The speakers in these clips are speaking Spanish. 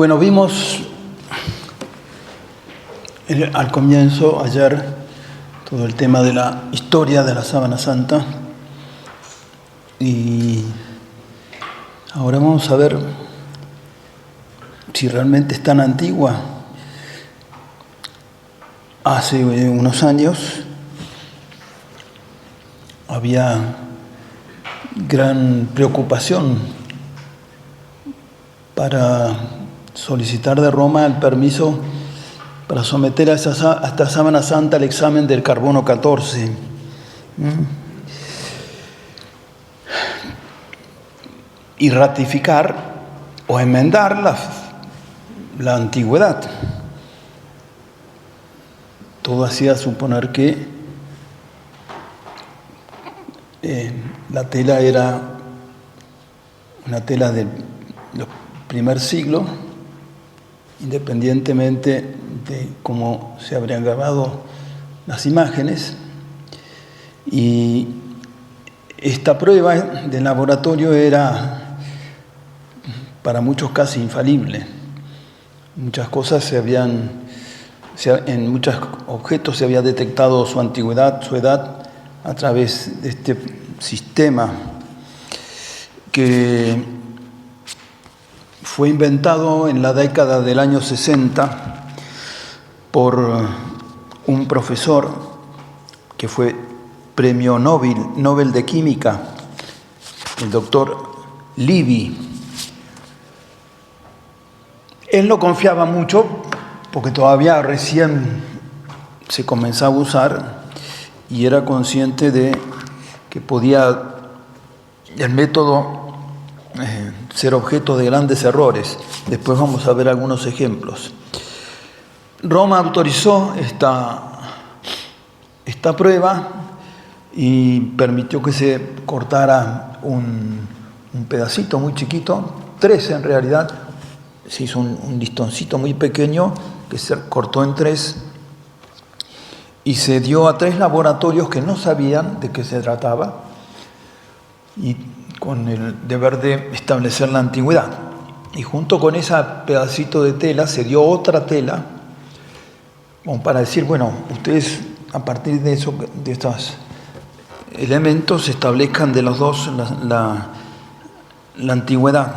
Bueno, vimos al comienzo, ayer, todo el tema de la historia de la Sábana Santa. Y ahora vamos a ver si realmente es tan antigua. Hace unos años había gran preocupación para solicitar de Roma el permiso para someter a esta Sábana Santa al examen del carbono 14. Y ratificar o enmendar la antigüedad. Todo hacía suponer que la tela era una tela del primer siglo, independientemente de cómo se habrían grabado las imágenes. Y esta prueba de laboratorio era para muchos casi infalible. Muchas cosas en muchos objetos se había detectado su antigüedad, su edad, a través de este sistema que fue inventado en la década del año 60 por un profesor que fue premio Nobel de Química, el doctor Livy. Él no confiaba mucho porque todavía recién se comenzaba a usar y era consciente de que podía el método ser objeto de grandes errores. Después vamos a ver algunos ejemplos. Roma autorizó esta prueba y permitió que se cortara un pedacito muy chiquito, 3 en realidad. Se hizo un listoncito muy pequeño que se cortó en 3 y se dio a 3 laboratorios que no sabían de qué se trataba y con el deber de establecer la antigüedad. Y junto con ese pedacito de tela se dio otra tela como para decir, bueno, ustedes a partir de eso, de estos elementos, establezcan de los dos la antigüedad.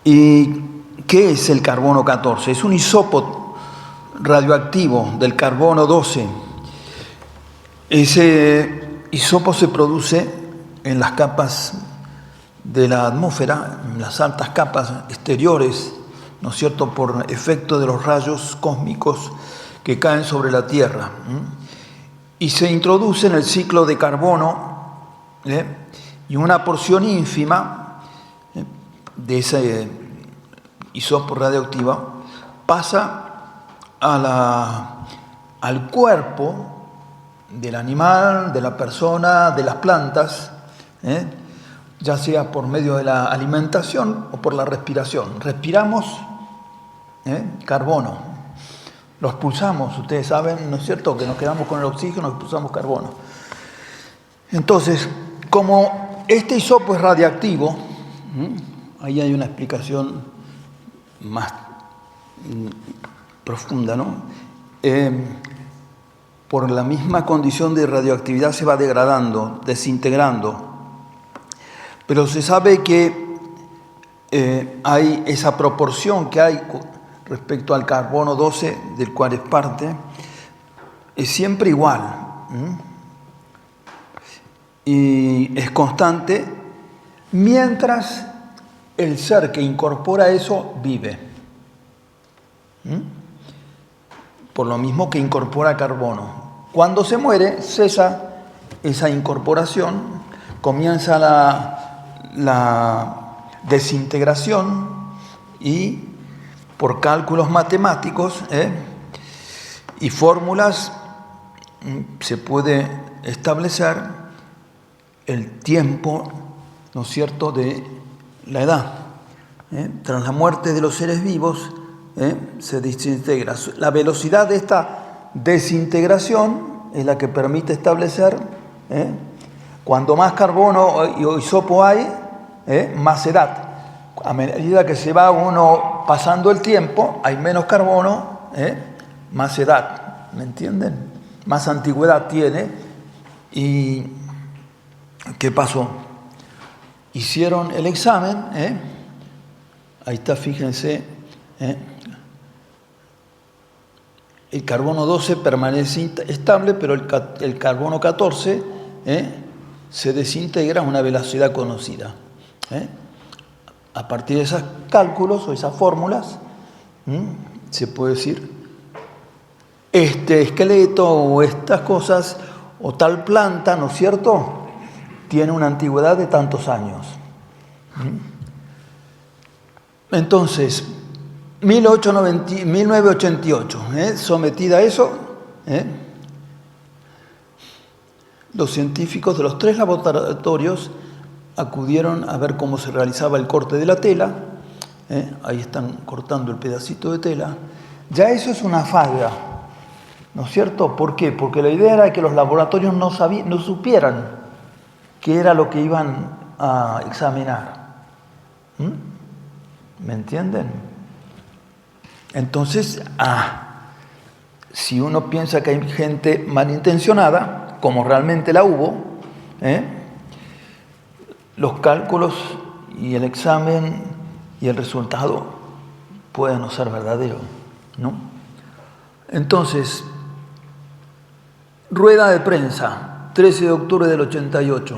¿Y qué es el carbono 14? Es un isótopo radioactivo del carbono 12. Ese isótopo se produce en las capas de la atmósfera, en las altas capas exteriores, ¿no es cierto?, por efecto de los rayos cósmicos que caen sobre la Tierra. Y se introduce en el ciclo de carbono, y una porción ínfima de ese isótopo radioactivo pasa al cuerpo del animal, de la persona, de las plantas, ya sea por medio de la alimentación o por la respiración. Respiramos carbono, lo expulsamos, ustedes saben, ¿no es cierto?, que nos quedamos con el oxígeno y expulsamos carbono. Entonces, como este isótopo es radiactivo, ahí hay una explicación más profunda, ¿no? Por la misma condición de radioactividad se va degradando, desintegrando. Pero se sabe que hay esa proporción que hay respecto al carbono 12, del cual es parte, es siempre igual. Y es constante mientras el ser que incorpora eso vive. Por lo mismo que incorpora carbono. Cuando se muere, cesa esa incorporación, comienza la desintegración y por cálculos matemáticos y fórmulas se puede establecer el tiempo, ¿no es cierto?, de la edad. Tras la muerte de los seres vivos se desintegra. La velocidad de esta desintegración es la que permite establecer cuando más carbono o isótopo hay, más edad. A medida que se va uno pasando el tiempo, hay menos carbono, más edad, ¿me entienden? Más antigüedad tiene. ¿Y qué pasó? Hicieron el examen, ahí está, fíjense, el carbono 12 permanece estable, pero el carbono 14 se desintegra a una velocidad conocida. A partir de esos cálculos o esas fórmulas, se puede decir, este esqueleto o estas cosas o tal planta, ¿no es cierto?, tiene una antigüedad de tantos años. Entonces, 1988, sometida a eso, los científicos de los 3 laboratorios acudieron a ver cómo se realizaba el corte de la tela. Ahí están cortando el pedacito de tela. Ya eso es una falla, ¿no es cierto? ¿Por qué? Porque la idea era que los laboratorios no supieran qué era lo que iban a examinar. ¿Me entienden? Entonces, si uno piensa que hay gente malintencionada, como realmente la hubo, los cálculos y el examen y el resultado pueden no ser verdaderos, ¿no? Entonces, rueda de prensa, 13 de octubre del 88,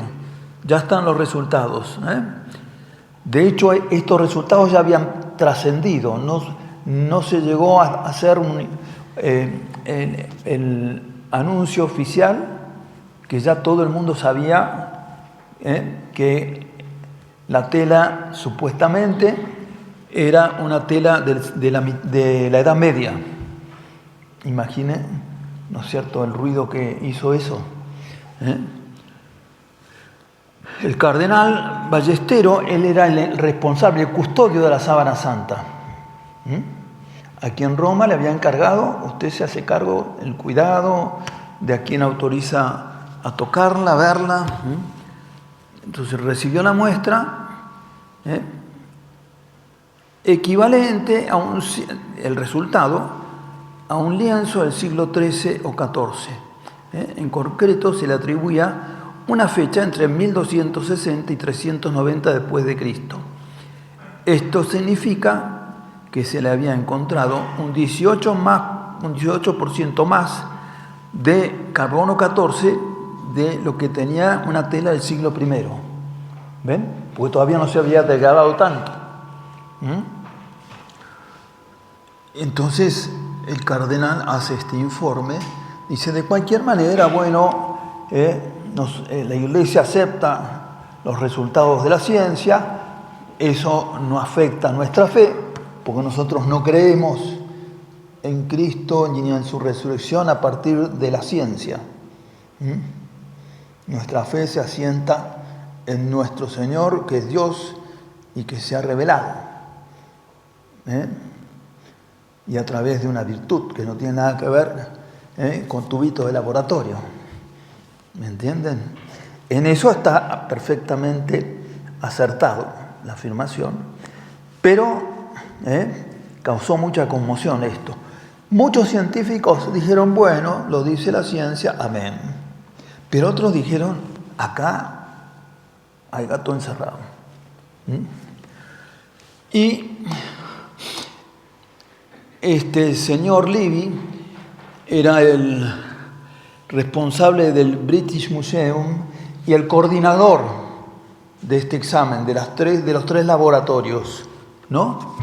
ya están los resultados. De hecho, estos resultados ya habían trascendido, no se llegó a hacer el anuncio oficial, que ya todo el mundo sabía que la tela supuestamente era una tela de la Edad Media. Imaginen, ¿no es cierto?, el ruido que hizo eso. El cardenal Ballestero, él era el responsable, el custodio de la sábana santa. Aquí en Roma le había encargado, usted se hace cargo el cuidado de a quien autoriza a tocarla, a verla. Entonces recibió la muestra, equivalente a el resultado a un lienzo del siglo XIII o XIV. En concreto se le atribuía una fecha entre 1260 y 390 después de Cristo. Esto significa que se le había encontrado un 18% más de carbono 14 de lo que tenía una tela del siglo I. ¿Ven? Porque todavía no se había degradado tanto. Entonces el cardenal hace este informe, dice: de cualquier manera, bueno, la Iglesia acepta los resultados de la ciencia, eso no afecta nuestra fe, porque nosotros no creemos en Cristo ni en su resurrección a partir de la ciencia. Nuestra fe se asienta en nuestro Señor, que es Dios y que se ha revelado. Y a través de una virtud que no tiene nada que ver con tubitos de laboratorio. ¿Me entienden? En eso está perfectamente acertado la afirmación, pero causó mucha conmoción esto. Muchos científicos dijeron: bueno, lo dice la ciencia, amén. Pero otros dijeron: acá hay gato encerrado. Y este señor Livy era el responsable del British Museum y el coordinador de este examen, de los 3 laboratorios, ¿no?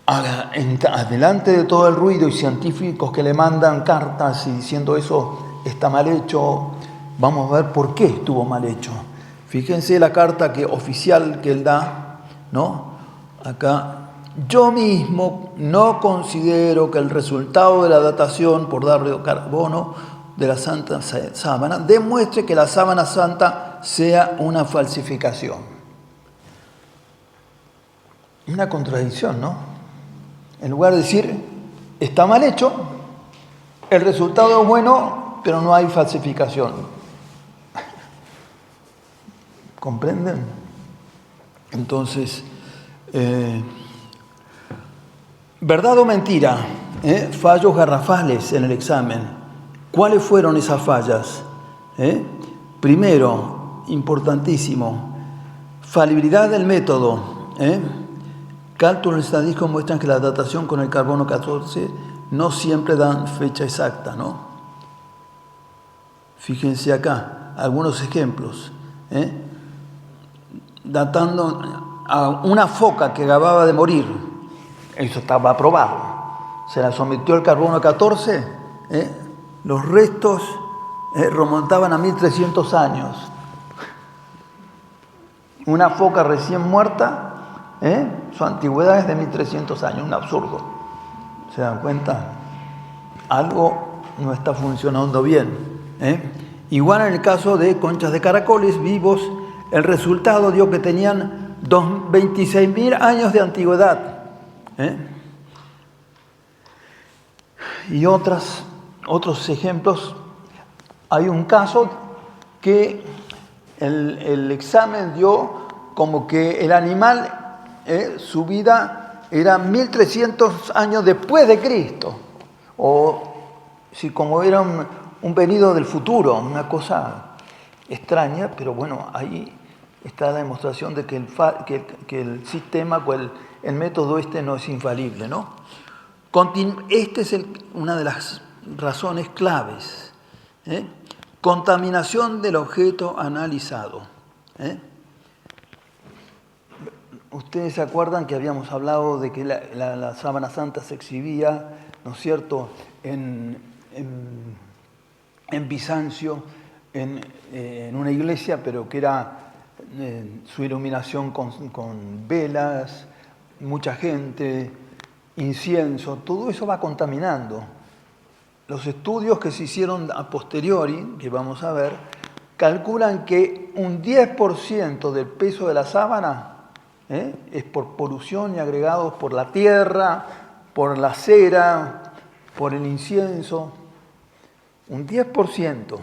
Adelante de todo el ruido y científicos que le mandan cartas y diciendo eso está mal hecho, vamos a ver por qué estuvo mal hecho. Fíjense la carta oficial que él da, ¿no? Acá: yo mismo no considero que el resultado de la datación por dato de carbono de la Santa Sábana demuestre que la Sábana Santa sea una falsificación. Una contradicción, ¿no? En lugar de decir, está mal hecho, el resultado es bueno, pero no hay falsificación. ¿Comprenden? Entonces, ¿Verdad o mentira? Fallos garrafales en el examen. ¿Cuáles fueron esas fallas? Primero, importantísimo, falibilidad del método. Cálculos estadísticos muestran que la datación con el carbono 14 no siempre dan fecha exacta, ¿no? Fíjense acá, algunos ejemplos. Datando a una foca que acababa de morir, eso estaba aprobado. Se la sometió al carbono 14, los restos remontaban a 1300 años. Una foca recién muerta, su antigüedad es de 1300 años, un absurdo. ¿Se dan cuenta? Algo no está funcionando bien. Igual en el caso de conchas de caracoles vivos, el resultado dio que tenían 26.000 años de antigüedad. Y otros ejemplos. Hay un caso que el examen dio como que el animal, su vida era 1300 años después de Cristo, o si como era un venido del futuro, una cosa extraña, pero bueno, ahí está la demostración de que el sistema, el método no es infalible, ¿no? Esta es una de las razones claves. Contaminación del objeto analizado. Ustedes se acuerdan que habíamos hablado de que la sábana santa se exhibía, ¿no es cierto?, en Bizancio, en una iglesia, pero que era su iluminación con velas, mucha gente, incienso, todo eso va contaminando. Los estudios que se hicieron a posteriori, que vamos a ver, calculan que un 10% del peso de la sábana es por polución y agregados por la tierra, por la cera, por el incienso. Un 10%.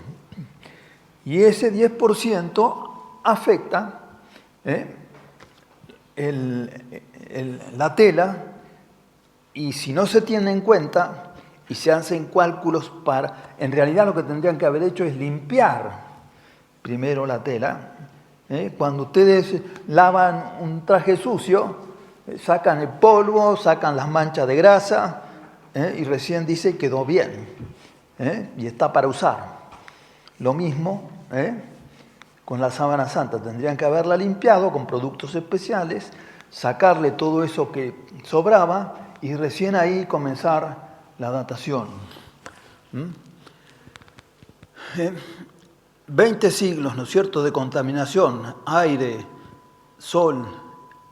Y ese 10% afecta la tela, y si no se tiene en cuenta y se hacen cálculos en realidad lo que tendrían que haber hecho es limpiar primero la tela. Cuando ustedes lavan un traje sucio, sacan el polvo, sacan las manchas de grasa, y recién dice quedó bien, y está para usar. Lo mismo con la sábana santa, tendrían que haberla limpiado con productos especiales, sacarle todo eso que sobraba y recién ahí comenzar la datación. 20 siglos, ¿no es cierto?, de contaminación, aire, sol,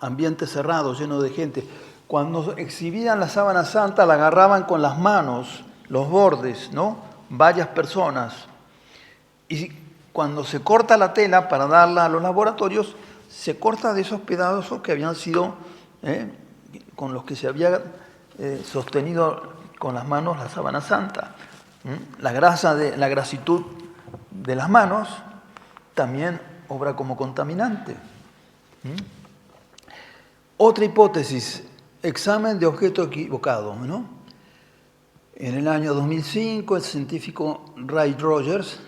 ambiente cerrado, lleno de gente. Cuando exhibían la sábana santa, la agarraban con las manos, los bordes, ¿no? Varias personas. Y cuando se corta la tela para darla a los laboratorios, se corta de esos pedazos que habían sido, con los que se había sostenido con las manos la sábana santa. La grasitud de las manos también obra como contaminante. Otra hipótesis, examen de objeto equivocado, ¿no? En el año 2005, el científico Ray Rogers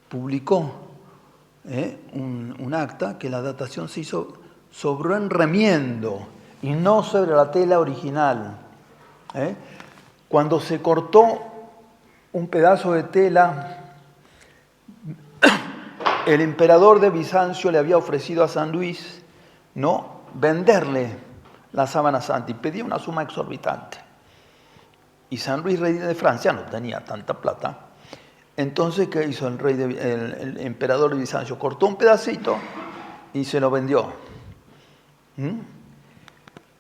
publicó un acta que la datación se hizo sobre un remiendo y no sobre la tela original. Cuando se cortó un pedazo de tela, el emperador de Bizancio le había ofrecido a San Luis, ¿no?, venderle la sábana santa y pedía una suma exorbitante. Y San Luis, rey de Francia, no tenía tanta plata. Entonces, ¿qué hizo el emperador de Bizancio? Cortó un pedacito y se lo vendió.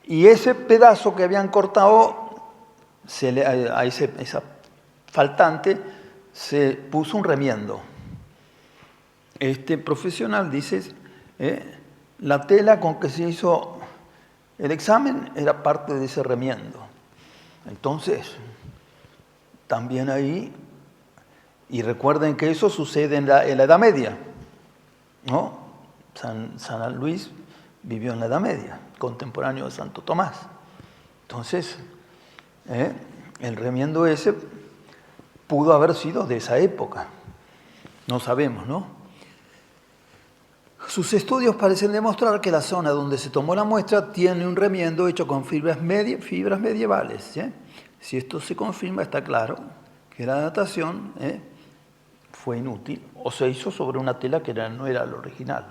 Y ese pedazo que habían cortado, a esa faltante, se puso un remiendo. Este profesional dice, la tela con que se hizo el examen era parte de ese remiendo. Entonces, también ahí, y recuerden que eso sucede en la Edad Media, ¿no? San Luis vivió en la Edad Media, contemporáneo de Santo Tomás. Entonces, el remiendo ese pudo haber sido de esa época. No sabemos, ¿no? Sus estudios parecen demostrar que la zona donde se tomó la muestra tiene un remiendo hecho con fibras medievales. ¿Sí? Si esto se confirma, está claro que la datación fue inútil o se hizo sobre una tela que no era la original.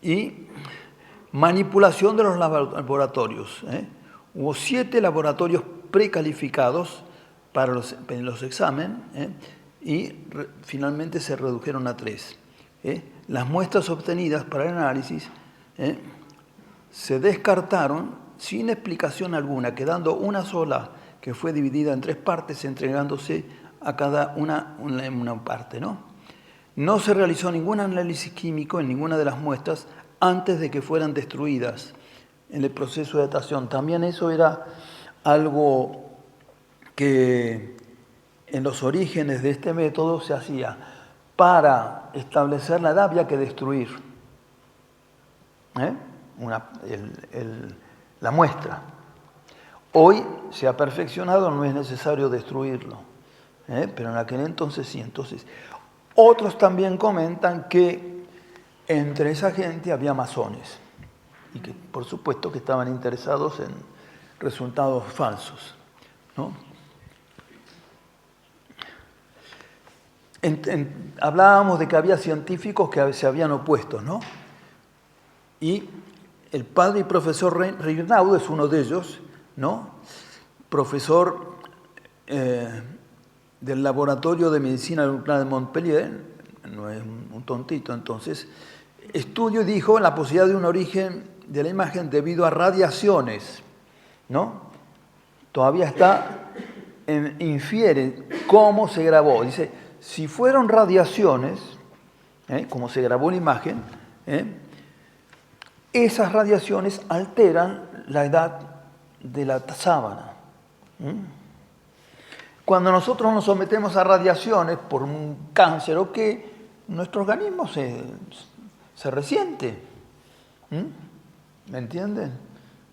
Y manipulación de los laboratorios. Hubo 7 laboratorios precalificados para los exámenes y finalmente se redujeron a 3. Las muestras obtenidas para el análisis se descartaron sin explicación alguna, quedando una sola que fue dividida en 3 partes, entregándose a cada una parte, ¿no? No se realizó ningún análisis químico en ninguna de las muestras antes de que fueran destruidas en el proceso de datación. También eso era algo que en los orígenes de este método se hacía. Para establecer la edad había que destruir la muestra. Hoy se ha perfeccionado, no es necesario destruirlo, pero en aquel entonces sí. Entonces, otros también comentan que entre esa gente había masones y que por supuesto que estaban interesados en resultados falsos, ¿no? Hablábamos de que había científicos que se habían opuesto, ¿no? Y el padre y profesor Reinaud es uno de ellos, ¿no? Profesor del Laboratorio de Medicina Nuclear de Montpellier, no es un tontito, entonces, estudio y dijo la posibilidad de un origen de la imagen debido a radiaciones, ¿no? Todavía infiere cómo se grabó. Dice, si fueron radiaciones, como se grabó la imagen, esas radiaciones alteran la edad de la sábana. Cuando nosotros nos sometemos a radiaciones por un cáncer o qué, nuestro organismo se resiente. ¿Me entienden?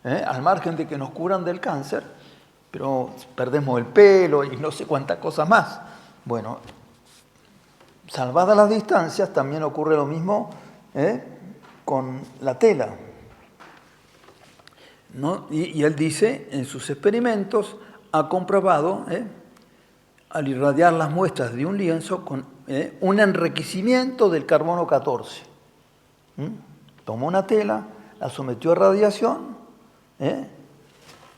Al margen de que nos curan del cáncer, pero perdemos el pelo y no sé cuántas cosas más. Bueno, salvadas las distancias, también ocurre lo mismo con la tela, ¿no? Y él dice, en sus experimentos, ha comprobado, al irradiar las muestras de un lienzo, con un enriquecimiento del carbono 14. Tomó una tela, la sometió a radiación,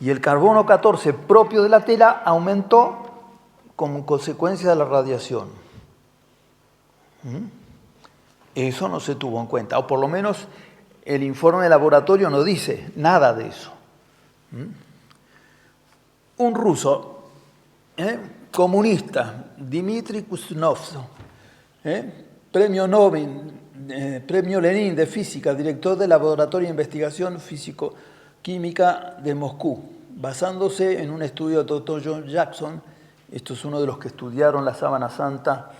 y el carbono 14 propio de la tela aumentó como consecuencia de la radiación. Eso no se tuvo en cuenta, o por lo menos el informe de laboratorio no dice nada de eso. Un ruso, comunista, Dmitry Kuznetsov, premio Nobel, premio Lenin de física, director del Laboratorio de Investigación Físico-Química de Moscú, basándose en un estudio del doctor John Jackson. Esto es uno de los que estudiaron la sábana santa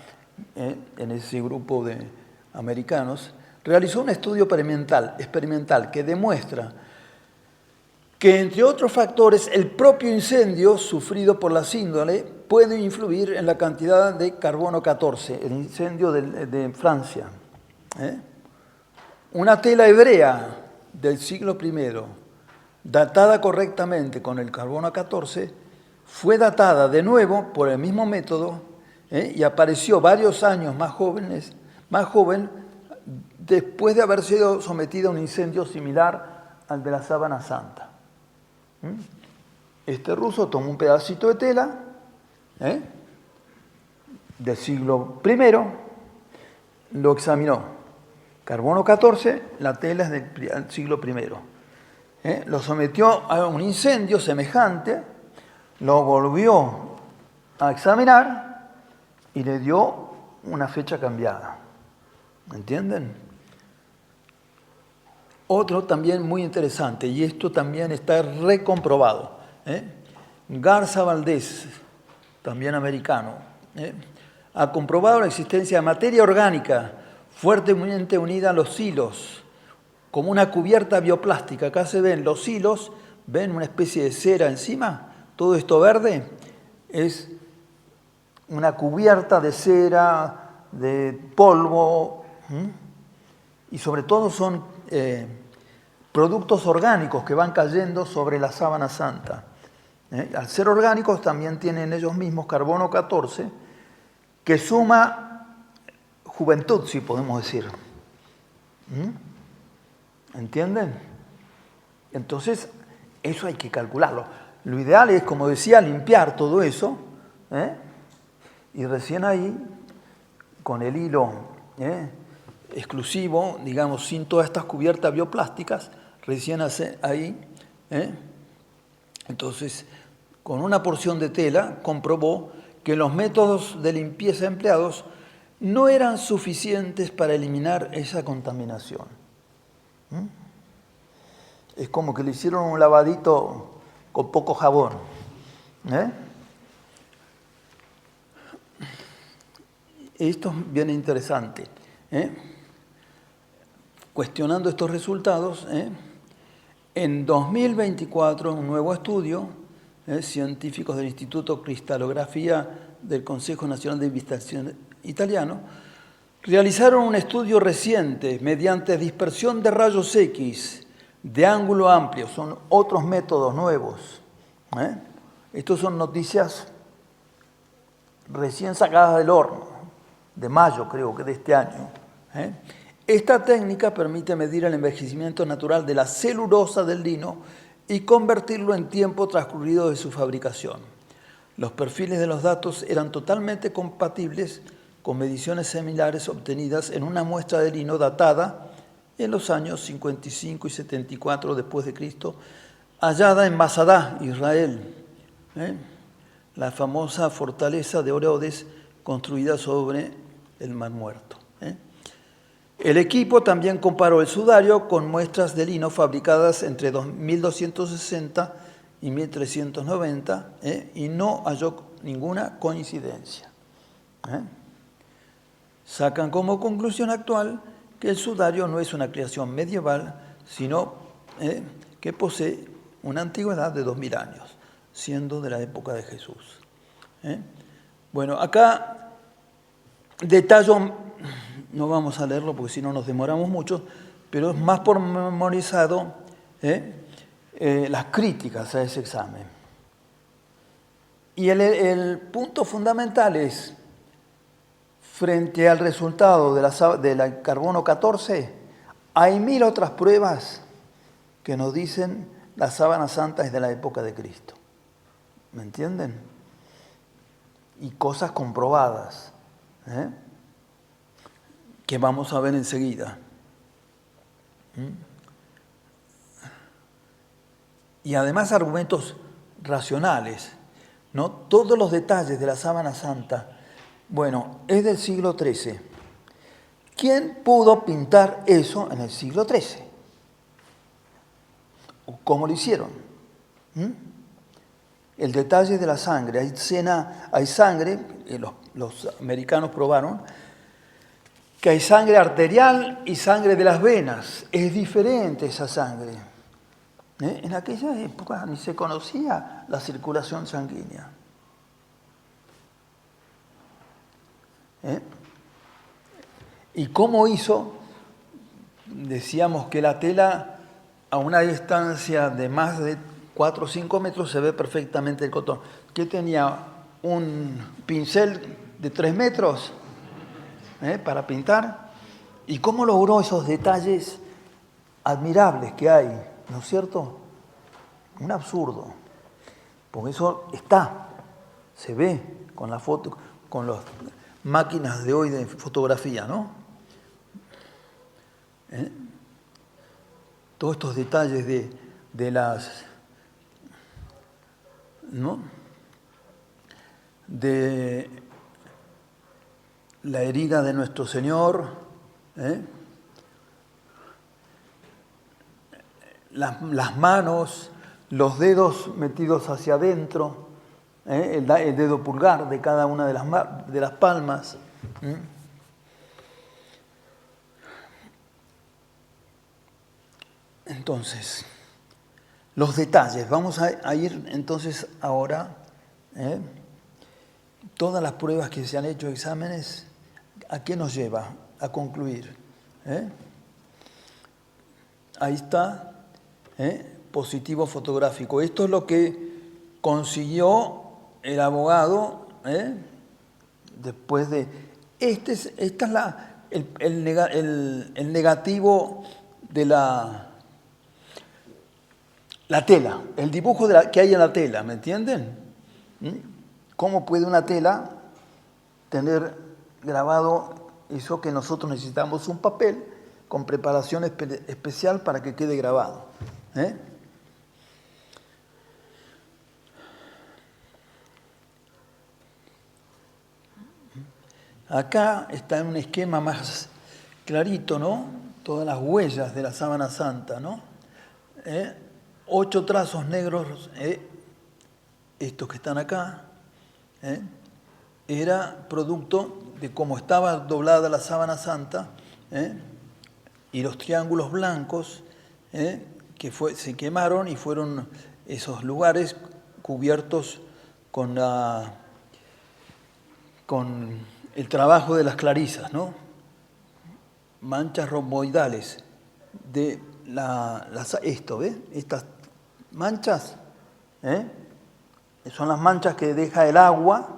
en ese grupo de americanos. Realizó un estudio experimental que demuestra que, entre otros factores, el propio incendio sufrido por la síndrome puede influir en la cantidad de carbono 14, el incendio de Francia. Una tela hebrea del siglo I, datada correctamente con el carbono 14, fue datada de nuevo por el mismo método y apareció varios años más joven, después de haber sido sometida a un incendio similar al de la sábana santa. Este ruso tomó un pedacito de tela del siglo I, lo examinó. Carbono 14, la tela es del siglo I. Lo sometió a un incendio semejante, lo volvió a examinar y le dio una fecha cambiada. ¿Entienden? Otro también muy interesante, y esto también está recomprobado. Garza Valdés, también americano, ha comprobado la existencia de materia orgánica fuertemente unida a los hilos, como una cubierta bioplástica. Acá se ven los hilos ven una especie de cera encima, todo esto verde es una cubierta de cera, de polvo, y sobre todo son productos orgánicos que van cayendo sobre la sábana santa. Al ser orgánicos también tienen ellos mismos carbono 14, que suma juventud, si podemos decir. ¿Entienden? Entonces, eso hay que calcularlo. Lo ideal es, como decía, limpiar todo eso, y recién ahí, con el hilo exclusivo, digamos, sin todas estas cubiertas bioplásticas, recién ahí, entonces, con una porción de tela, comprobó que los métodos de limpieza empleados no eran suficientes para eliminar esa contaminación. Es como que le hicieron un lavadito con poco jabón. Esto es bien interesante. Cuestionando estos resultados, en 2024, un nuevo estudio, científicos del Instituto Cristalografía del Consejo Nacional de Investigación Italiano, realizaron un estudio reciente mediante dispersión de rayos X de ángulo amplio. Son otros métodos nuevos. Estos son noticias recién sacadas del horno, de mayo creo que de este año. Esta técnica permite medir el envejecimiento natural de la celulosa del lino y convertirlo en tiempo transcurrido de su fabricación. Los perfiles de los datos eran totalmente compatibles con mediciones similares obtenidas en una muestra de lino datada en los años 55 y 74 después de Cristo, hallada en Masada, Israel, la famosa fortaleza de Orodes construida sobre el Mar Muerto. El equipo también comparó el sudario con muestras de lino fabricadas entre 1260 y 1390 y no halló ninguna coincidencia. Sacan como conclusión actual que el sudario no es una creación medieval, sino que posee una antigüedad de 2000 años, siendo de la época de Jesús. Bueno, acá detallo, no vamos a leerlo porque si no nos demoramos mucho, pero es más pormenorizado las críticas a ese examen. Y el punto fundamental es, frente al resultado de la carbono 14, hay 1000 otras pruebas que nos dicen la sábana santa es de la época de Cristo. ¿Me entienden? Y cosas comprobadas, que vamos a ver enseguida. Y además argumentos racionales, ¿no? Todos los detalles de la sábana santa, bueno, es del siglo XIII. ¿Quién pudo pintar eso en el siglo XIII? ¿Cómo lo hicieron? El detalle de la sangre. Hay sangre, los americanos probaron, que hay sangre arterial y sangre de las venas. Es diferente esa sangre. En aquella época ni se conocía la circulación sanguínea. ¿Y cómo hizo? Decíamos que la tela a una distancia de más de 4 o 5 metros se ve perfectamente el cotón. ¿Qué tenía? ¿Un pincel de 3 metros para pintar? ¿Y cómo logró esos detalles admirables que hay? ¿No es cierto? Un absurdo. Porque eso está, se ve con la foto, con las máquinas de hoy de fotografía, ¿no? Todos estos detalles de las, ¿no? De la herida de nuestro Señor, las manos, los dedos metidos hacia adentro, el dedo pulgar de cada una de las palmas. Entonces, Los detalles, vamos a ir entonces ahora, todas las pruebas que se han hecho, exámenes, ¿a qué nos lleva? A concluir. Ahí está, positivo fotográfico. Esto es lo que consiguió el abogado, después de... esta es el negativo de la tela, el dibujo que hay en la tela, ¿me entienden? ¿Cómo puede una tela tener grabado eso que nosotros necesitamos? Un papel con preparación especial para que quede grabado. Acá está en un esquema más clarito, ¿no? Todas las huellas de la sábana santa, ¿no? 8 trazos negros, estos que están acá, era producto de cómo estaba doblada la sábana santa, y los triángulos blancos que se quemaron y fueron esos lugares cubiertos con el trabajo de las clarisas, ¿no? Manchas romboidales de esto, ¿ves? Estas manchas son las manchas que deja el agua,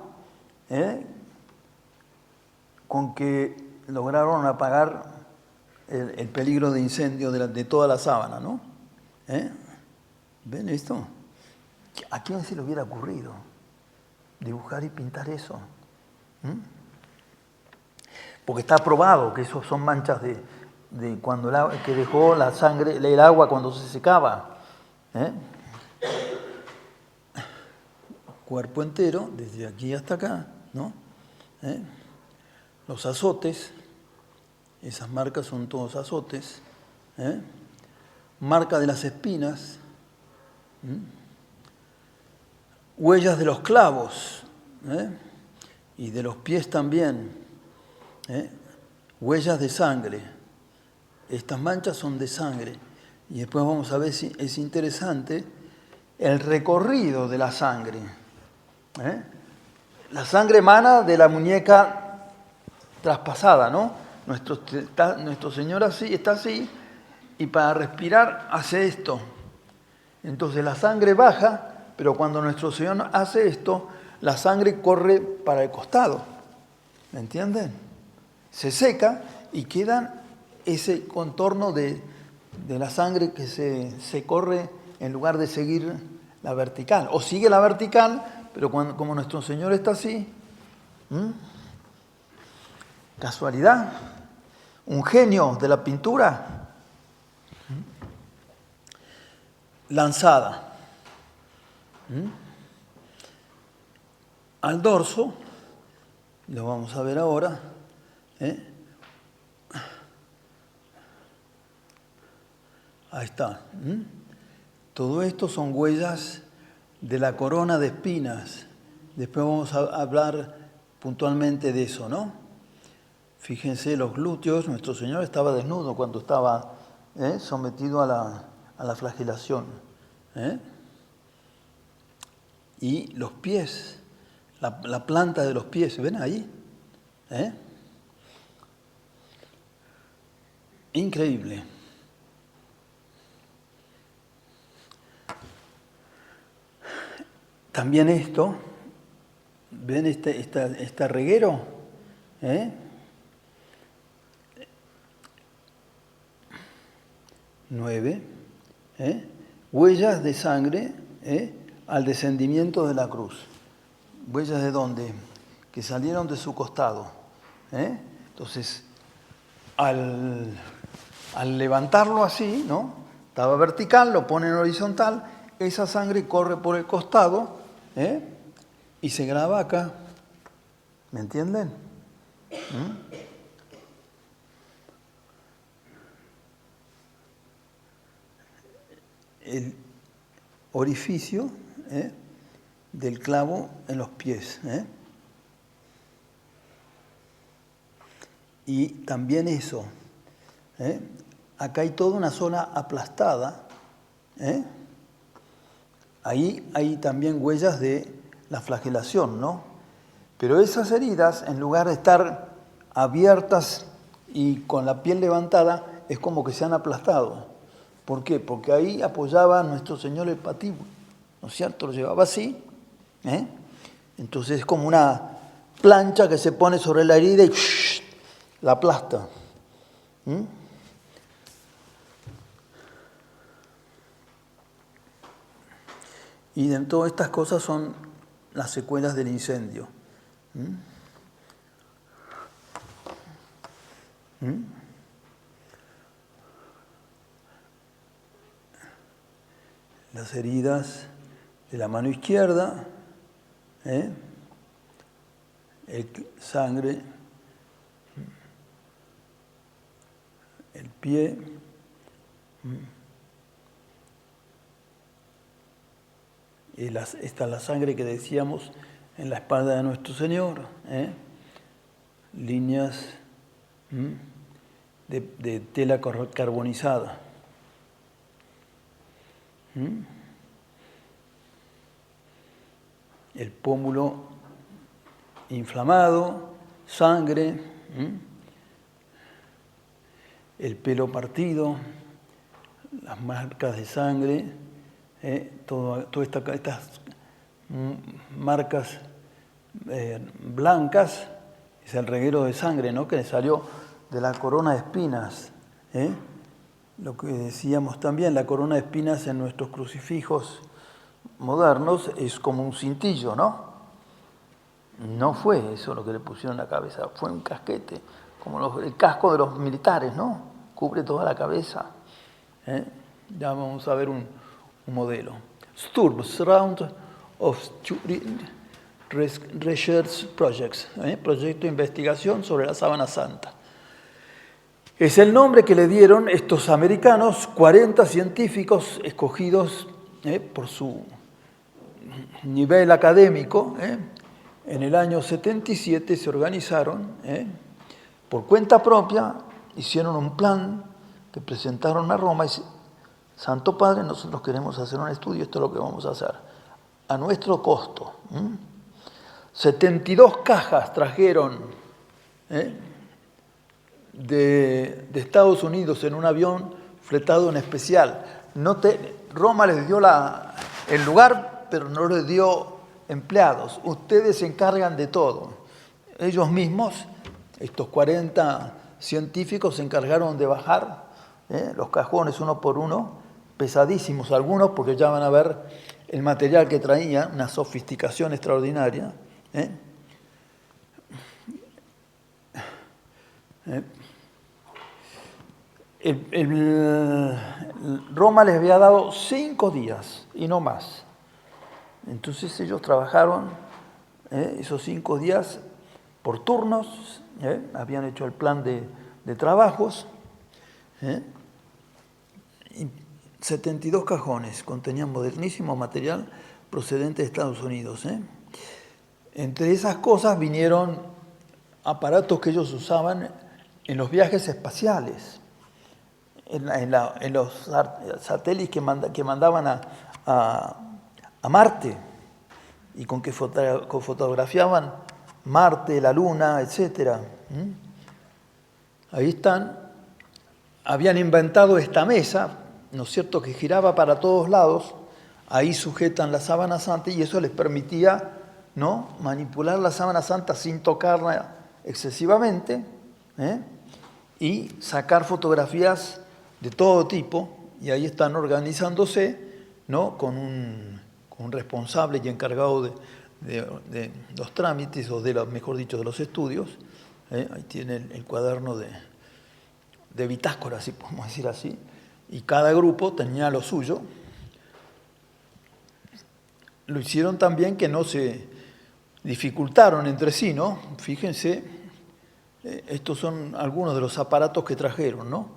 con que lograron apagar el peligro de incendio de toda la sábana, ¿no? ¿Ven esto? ¿A quién se le hubiera ocurrido dibujar y pintar eso? Porque está probado que esos son manchas de cuando que dejó la sangre, el agua cuando se secaba. Cuerpo entero, desde aquí hasta acá, ¿no? Los azotes, esas marcas son todos azotes. Marca de las espinas. Huellas de los clavos. Y de los pies también. Huellas de sangre. Estas manchas son de sangre. Y después vamos a ver si es interesante el recorrido de la sangre. La sangre emana de la muñeca traspasada, ¿no? Nuestro Señor está así, y para respirar hace esto. Entonces la sangre baja, pero cuando nuestro Señor hace esto, la sangre corre para el costado. ¿Me entienden? Se seca y queda ese contorno de la sangre que se corre en lugar de seguir la vertical. O sigue la vertical, pero como nuestro Señor está así. ¿Casualidad? ¿Un genio de la pintura? Lanzada al dorso, lo vamos a ver ahora. Ahí está. Todo esto son huellas de la corona de espinas. Después vamos a hablar puntualmente de eso, ¿no? Fíjense los glúteos. Nuestro Señor estaba desnudo cuando estaba sometido a la flagelación. Y los pies, la planta de los pies, ¿ven ahí? Increíble. También esto, ¿ven este reguero? 9. Huellas de sangre al descendimiento de la cruz. ¿Huellas de dónde? Que salieron de su costado. Entonces, al levantarlo así, ¿no? Estaba vertical, lo pone en horizontal, esa sangre corre por el costado y se graba acá. ¿Me entienden? El orificio del clavo en los pies. Y también eso. Acá hay toda una zona aplastada. ahí hay también huellas de la flagelación, ¿no? Pero esas heridas, en lugar de estar abiertas y con la piel levantada, es como que se han aplastado. ¿Por qué? Porque ahí apoyaba nuestro Señor el patíbulo, ¿no es cierto? Lo llevaba así, ¿eh? Entonces es como una plancha que se pone sobre la herida y la aplasta. Y de todas estas cosas son las secuelas del incendio. Las heridas de la mano izquierda, sangre, el pie, y esta es la sangre que decíamos en la espalda de nuestro Señor, líneas de tela carbonizada. El pómulo inflamado, sangre, el pelo partido, las marcas de sangre, todas estas marcas blancas, es el reguero de sangre, ¿no?, que le salió de la corona de espinas. Lo que decíamos también, la corona de espinas en nuestros crucifijos modernos es como un cintillo, ¿no? No fue eso lo que le pusieron en la cabeza, fue un casquete, como el casco de los militares, ¿no? Cubre toda la cabeza. Ya vamos a ver un modelo. Sturbs, Round of Research Projects, proyecto de investigación sobre la sábana santa. Es el nombre que le dieron estos americanos, 40 científicos escogidos por su nivel académico. En el año 77 se organizaron, por cuenta propia, hicieron un plan que presentaron a Roma y Santo Padre, nosotros queremos hacer un estudio, esto es lo que vamos a hacer, a nuestro costo. 72 cajas trajeron de Estados Unidos en un avión fletado en especial. Roma les dio el lugar, pero no les dio empleados. Ustedes se encargan de todo. Ellos mismos, estos 40 científicos, se encargaron de bajar los cajones uno por uno, pesadísimos algunos, porque ya van a ver el material que traía, una sofisticación extraordinaria. Roma les había dado 5 días y no más. Entonces ellos trabajaron esos 5 días por turnos, habían hecho el plan de trabajos. Y 72 cajones contenían modernísimo material procedente de Estados Unidos. Entre esas cosas vinieron aparatos que ellos usaban en los viajes espaciales, en los satélites que mandaban a Marte y con que fotografiaban Marte, la Luna, etc. Ahí están. Habían inventado esta mesa, ¿no es cierto?, que giraba para todos lados. Ahí sujetan la sábana santa y eso les permitía, ¿no?, manipular la sábana santa sin tocarla excesivamente, y sacar fotografías de todo tipo. Y ahí están organizándose, ¿no?, con un responsable y encargado de los trámites, o mejor dicho, de los estudios. Ahí tienen el cuaderno de bitácora, si podemos decir así, y cada grupo tenía lo suyo. Lo hicieron también que no se dificultaron entre sí, ¿no? Fíjense, estos son algunos de los aparatos que trajeron, ¿no?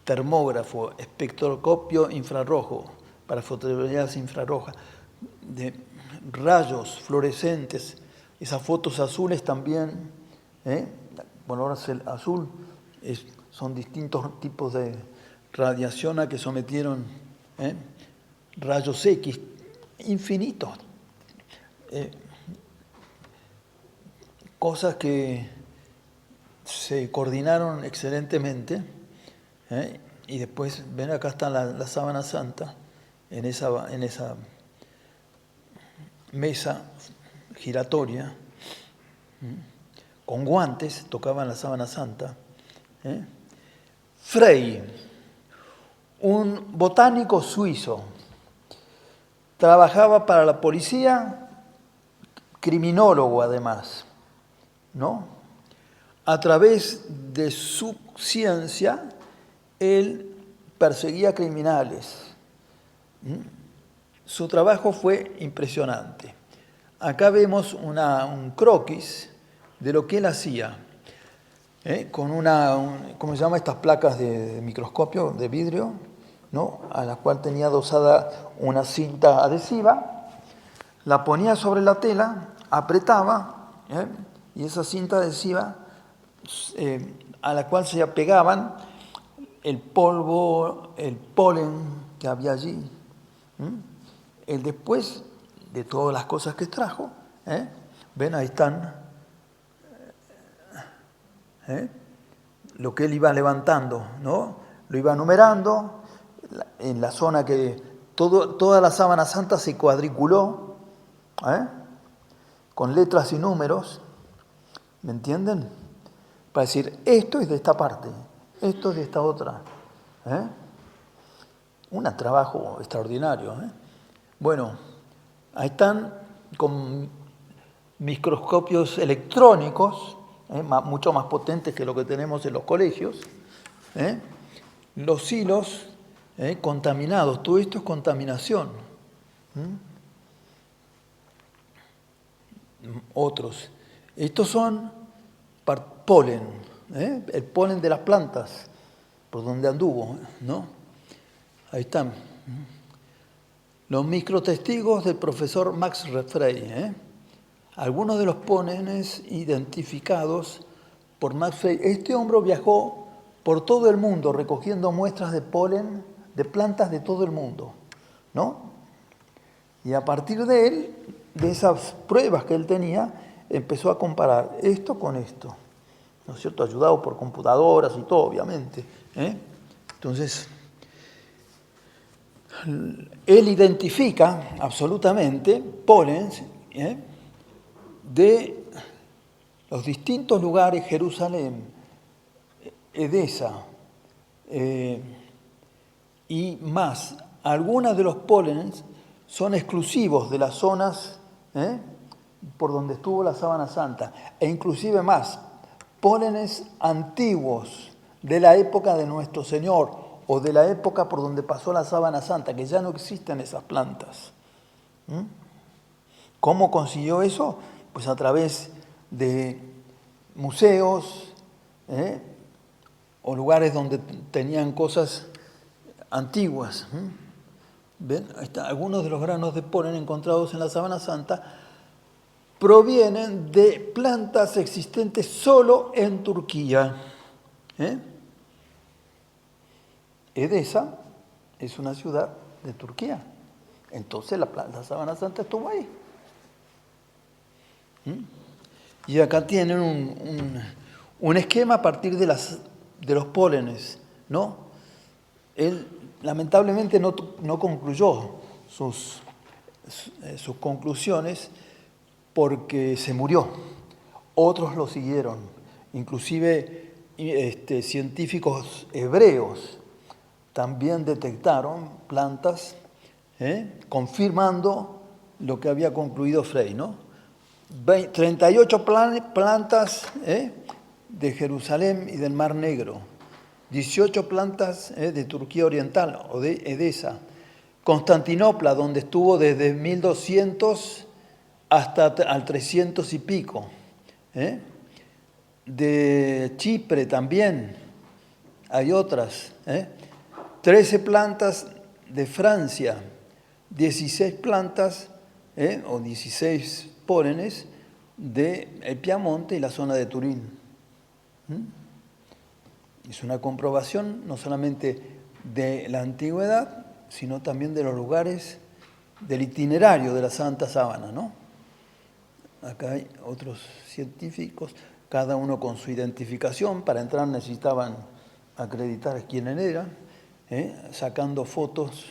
Termógrafo, espectroscopio infrarrojo, para fotografías infrarrojas, de rayos fluorescentes, esas fotos azules también, bueno, ahora es el azul, son distintos tipos de radiación a que sometieron rayos X, infinitos. Cosas que se coordinaron excelentemente, y después, ven, acá está la sábana santa, en esa mesa giratoria, con guantes, tocaban la sábana santa. Frey, un botánico suizo, trabajaba para la policía, criminólogo además, ¿no? A través de su ciencia, él perseguía criminales. Su trabajo fue impresionante. Acá vemos un croquis de lo que él hacía, con ¿cómo se llama? Estas placas de microscopio de vidrio, ¿no? A la cual tenía adosada una cinta adhesiva, la ponía sobre la tela, apretaba, y esa cinta adhesiva a la cual se apegaban el polvo, el polen que había allí. Él después de todas las cosas que trajo, ven, ahí están, lo que él iba levantando, ¿no? Lo iba numerando, en la zona que toda la sábana santa se cuadriculó, con letras y números, ¿me entienden? Para decir, esto es de esta parte, esto es de esta otra. Un trabajo extraordinario. Bueno, ahí están con microscopios electrónicos, mucho más potentes que lo que tenemos en los colegios. Los hilos contaminados, todo esto es contaminación. Otros. Estos son polen, el polen de las plantas, por donde anduvo, ¿no? Ahí están. Los microtestigos del profesor Max Frey. Algunos de los pólenes identificados por Max Frey. Este hombre viajó por todo el mundo recogiendo muestras de polen de plantas de todo el mundo, ¿no? Y a partir de él, de esas pruebas que él tenía, empezó a comparar esto con esto, ¿no es cierto? Ayudado por computadoras y todo, obviamente. Entonces, él identifica absolutamente pólenes de los distintos lugares, Jerusalén, Edesa, y más. Algunos de los pólenes son exclusivos de las zonas por donde estuvo la sábana santa, e inclusive más, pólenes antiguos de la época de nuestro Señor o de la época por donde pasó la sábana santa, que ya no existen esas plantas. ¿Cómo consiguió eso? Pues a través de museos, o lugares donde tenían cosas antiguas. ¿Ven? Ahí está. Algunos de los granos de polen encontrados en la sábana santa provienen de plantas existentes solo en Turquía. Edesa es una ciudad de Turquía. Entonces la sábana santa estuvo ahí. Y acá tienen un esquema a partir de los pólenes, ¿no? Él lamentablemente no concluyó sus conclusiones porque se murió. Otros lo siguieron, inclusive científicos hebreos también detectaron plantas, confirmando lo que había concluido Frey, ¿no? 38 plantas de Jerusalén y del Mar Negro, 18 plantas de Turquía Oriental o de Edesa, Constantinopla, donde estuvo desde 1200 hasta al 300 y pico, de Chipre también hay otras, 13 plantas de Francia, 16 plantas o 16 pólenes del Piamonte y la zona de Turín. Es una comprobación no solamente de la antigüedad, sino también de los lugares del itinerario de la Santa Sábana, ¿no? Acá hay otros científicos, cada uno con su identificación. Para entrar necesitaban acreditar quiénes eran, sacando fotos.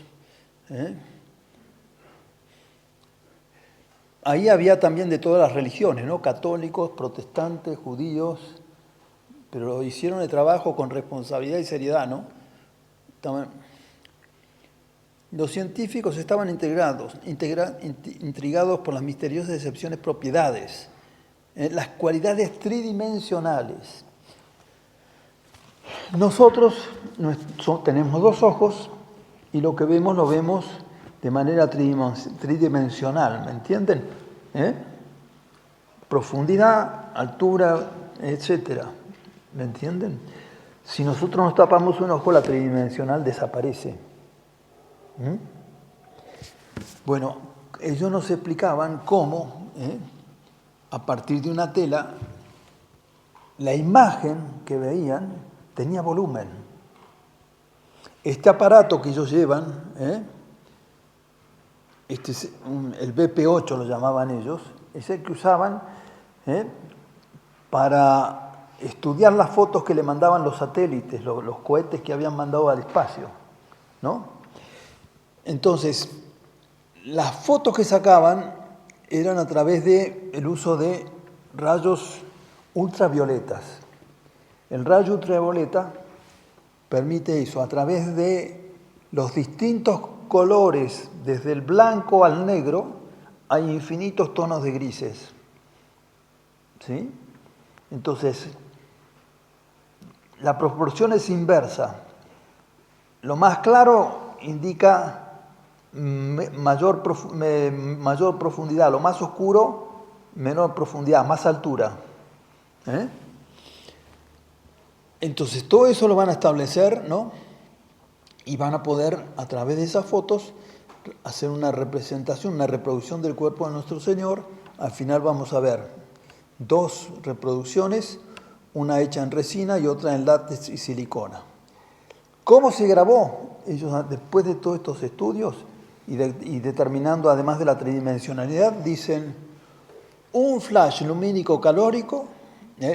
Ahí había también de todas las religiones, ¿no? Católicos, protestantes, judíos, pero hicieron el trabajo con responsabilidad y seriedad, ¿no? Los científicos estaban intrigados por las misteriosas excepciones propiedades, las cualidades tridimensionales. Nosotros tenemos dos ojos y lo que vemos lo vemos de manera tridimensional, ¿me entienden? Profundidad, altura, etcétera, ¿me entienden? Si nosotros nos tapamos un ojo, la tridimensional desaparece. Bueno, ellos nos explicaban cómo, a partir de una tela, la imagen que veían tenía volumen. Este aparato que ellos llevan, el BP8 lo llamaban ellos, es el que usaban para estudiar las fotos que le mandaban los satélites, los cohetes que habían mandado al espacio, ¿no? Entonces, las fotos que sacaban eran a través del uso de rayos ultravioletas. El rayo ultravioleta permite eso, a través de los distintos colores, desde el blanco al negro, hay infinitos tonos de grises. ¿Sí? Entonces, la proporción es inversa. Lo más claro indica mayor profundidad, lo más oscuro, menor profundidad, más altura. Entonces, todo eso lo van a establecer, ¿no? Y van a poder, a través de esas fotos, hacer una representación, una reproducción del cuerpo de nuestro Señor. Al final vamos a ver dos reproducciones, una hecha en resina y otra en látex y silicona. ¿Cómo se grabó? Ellos, después de todos estos estudios y determinando además de la tridimensionalidad, dicen un flash lumínico calórico,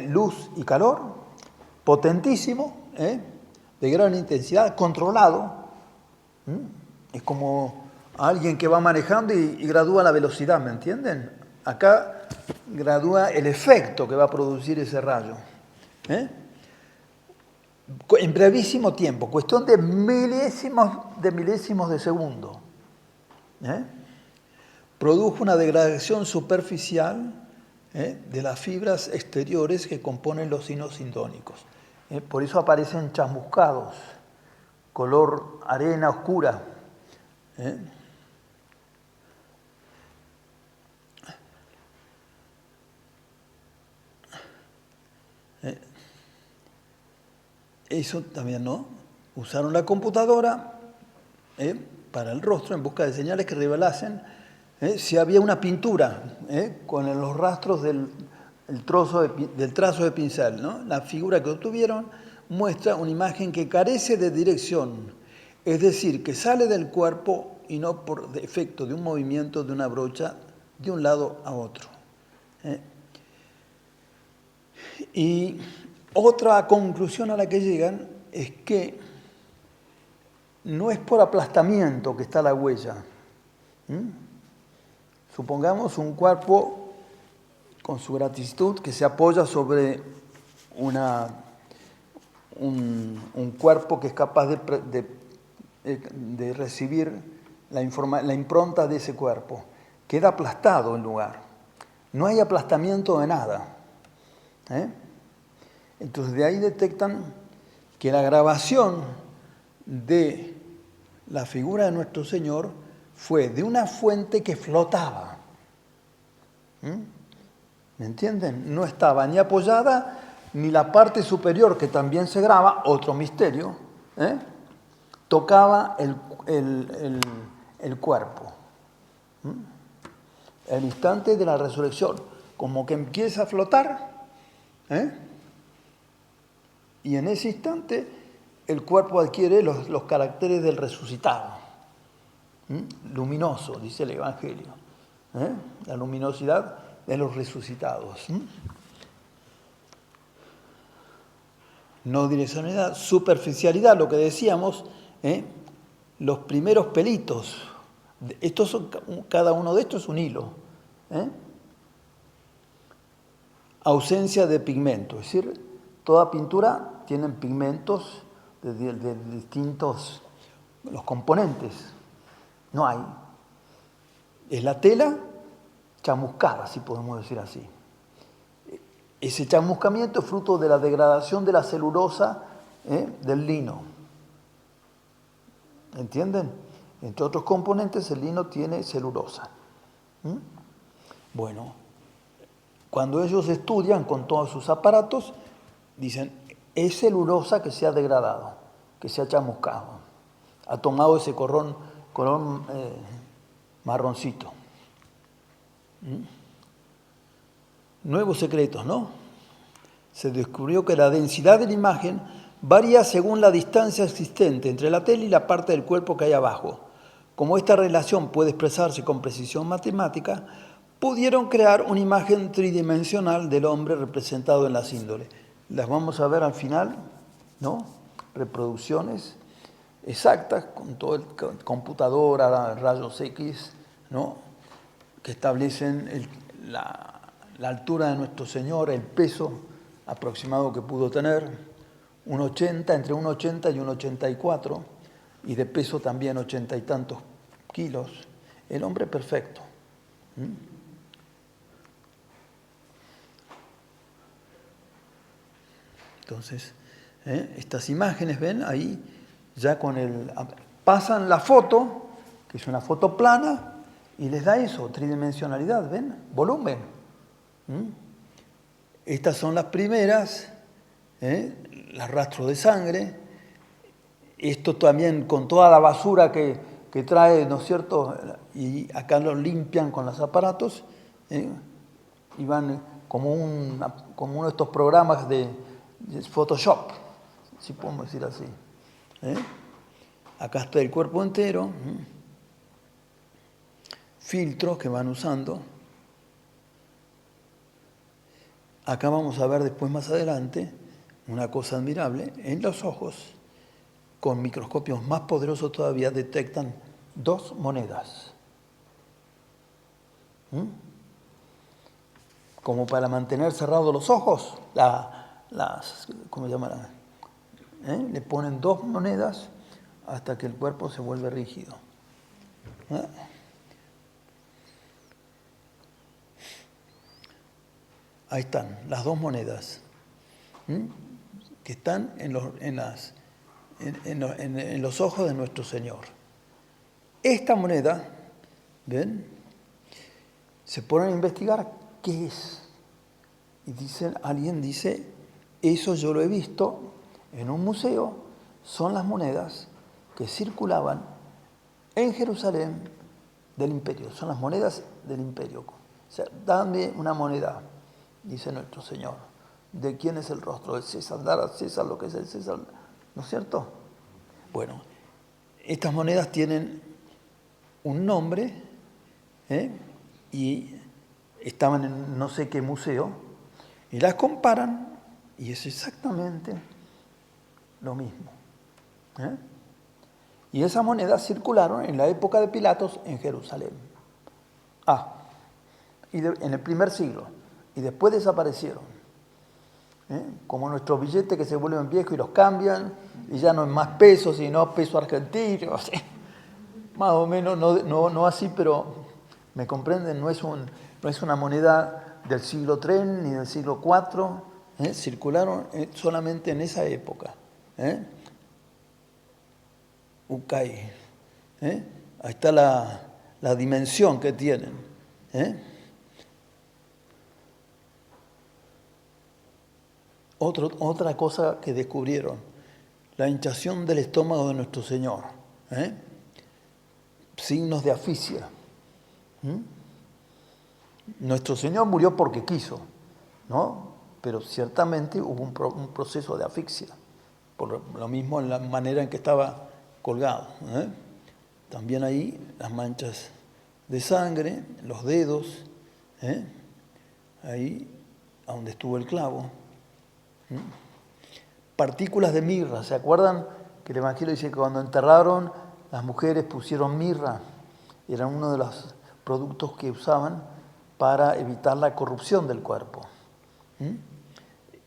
luz y calor, potentísimo, de gran intensidad, controlado. Es como alguien que va manejando y gradúa la velocidad, ¿me entienden? Acá gradúa el efecto que va a producir ese rayo. En brevísimo tiempo, cuestión de milésimos de segundo. Produjo una degradación superficial de las fibras exteriores que componen los sinos sindónicos. Por eso aparecen chamuscados, color arena oscura. Eso también, ¿no? Usaron la computadora para el rostro en busca de señales que revelasen si había una pintura con los rastros del trazo de pincel, ¿no? La figura que obtuvieron muestra una imagen que carece de dirección, es decir, que sale del cuerpo y no por efecto de un movimiento de una brocha de un lado a otro. Y otra conclusión a la que llegan es que no es por aplastamiento que está la huella. Supongamos un cuerpo con su gratitud que se apoya sobre un cuerpo que es capaz de recibir la impronta de ese cuerpo. Queda aplastado el lugar. No hay aplastamiento de nada. Entonces de ahí detectan que la grabación de la figura de nuestro Señor fue de una fuente que flotaba. ¿Me entienden? No estaba ni apoyada, ni la parte superior, que también se graba, otro misterio, tocaba el cuerpo. El instante de la resurrección, como que empieza a flotar, y en ese instante el cuerpo adquiere los caracteres del resucitado. luminoso, dice el Evangelio. La luminosidad de los resucitados. No direccionalidad, superficialidad, lo que decíamos, los primeros pelitos. Estos son, cada uno de estos es un hilo. Ausencia de pigmento, es decir, toda pintura tiene pigmentos de distintos los componentes. No hay. Es la tela chamuscada, si podemos decir así. Ese chamuscamiento es fruto de la degradación de la celulosa del lino. ¿Entienden? Entre otros componentes, el lino tiene celulosa. Bueno, cuando ellos estudian con todos sus aparatos, dicen, es celulosa que se ha degradado, que se ha chamuscado. Ha tomado ese color marroncito. Nuevos secretos, ¿no? Se descubrió que la densidad de la imagen varía según la distancia existente entre la tela y la parte del cuerpo que hay abajo. Como esta relación puede expresarse con precisión matemática, pudieron crear una imagen tridimensional del hombre representado en las índoles. Las vamos a ver al final, ¿no? Reproducciones exactas con todo el computadora, rayos X, ¿no? Que establecen la altura de nuestro Señor, el peso aproximado que pudo tener, entre 1,80 y 1,84, y de peso también 80 y tantos kilos. El hombre perfecto. Entonces, estas imágenes, ven, ahí ya pasan la foto, que es una foto plana, y les da eso, tridimensionalidad, ven, volumen. Estas son las primeras, los rastros de sangre. Esto también con toda la basura que trae, ¿no es cierto? Y acá lo limpian con los aparatos, y van como uno de estos programas de Photoshop, si podemos decir así. Acá está el cuerpo entero, filtros que van usando. Acá vamos a ver después más adelante una cosa admirable. En los ojos, con microscopios más poderosos todavía, detectan 2 monedas. Como para mantener cerrados los ojos, ¿cómo se llama? Le ponen 2 monedas hasta que el cuerpo se vuelve rígido. Ahí están, las 2 monedas que están en los ojos de nuestro Señor. Esta moneda, ¿ven? Se ponen a investigar qué es. Y alguien dice, eso yo lo he visto en un museo, son las monedas que circulaban en Jerusalén del imperio, son las monedas del imperio. O sea, dame una moneda, dice nuestro Señor. ¿De quién es el rostro? De César, dar a César lo que es el César, ¿no es cierto? Bueno, estas monedas tienen un nombre, y estaban en no sé qué museo, y las comparan, y es exactamente lo mismo. Y esas monedas circularon en la época de Pilatos en Jerusalén. En el primer siglo. Y después desaparecieron. Como nuestros billetes que se vuelven viejos y los cambian, y ya no es más peso, sino peso argentino. Más o menos, no así, pero me comprenden, no es una moneda del siglo III ni del siglo IV, circularon solamente en esa época. Ucay. Ahí está la dimensión que tienen. Otra cosa que descubrieron, la hinchazón del estómago de nuestro Señor. Signos de asfixia. Nuestro Señor murió porque quiso, ¿no? Pero ciertamente hubo un proceso de asfixia, por lo mismo en la manera en que estaba colgado. También ahí las manchas de sangre, los dedos, ahí a donde estuvo el clavo. Partículas de mirra, ¿se acuerdan que el Evangelio dice que cuando enterraron las mujeres pusieron mirra? Era uno de los productos que usaban para evitar la corrupción del cuerpo.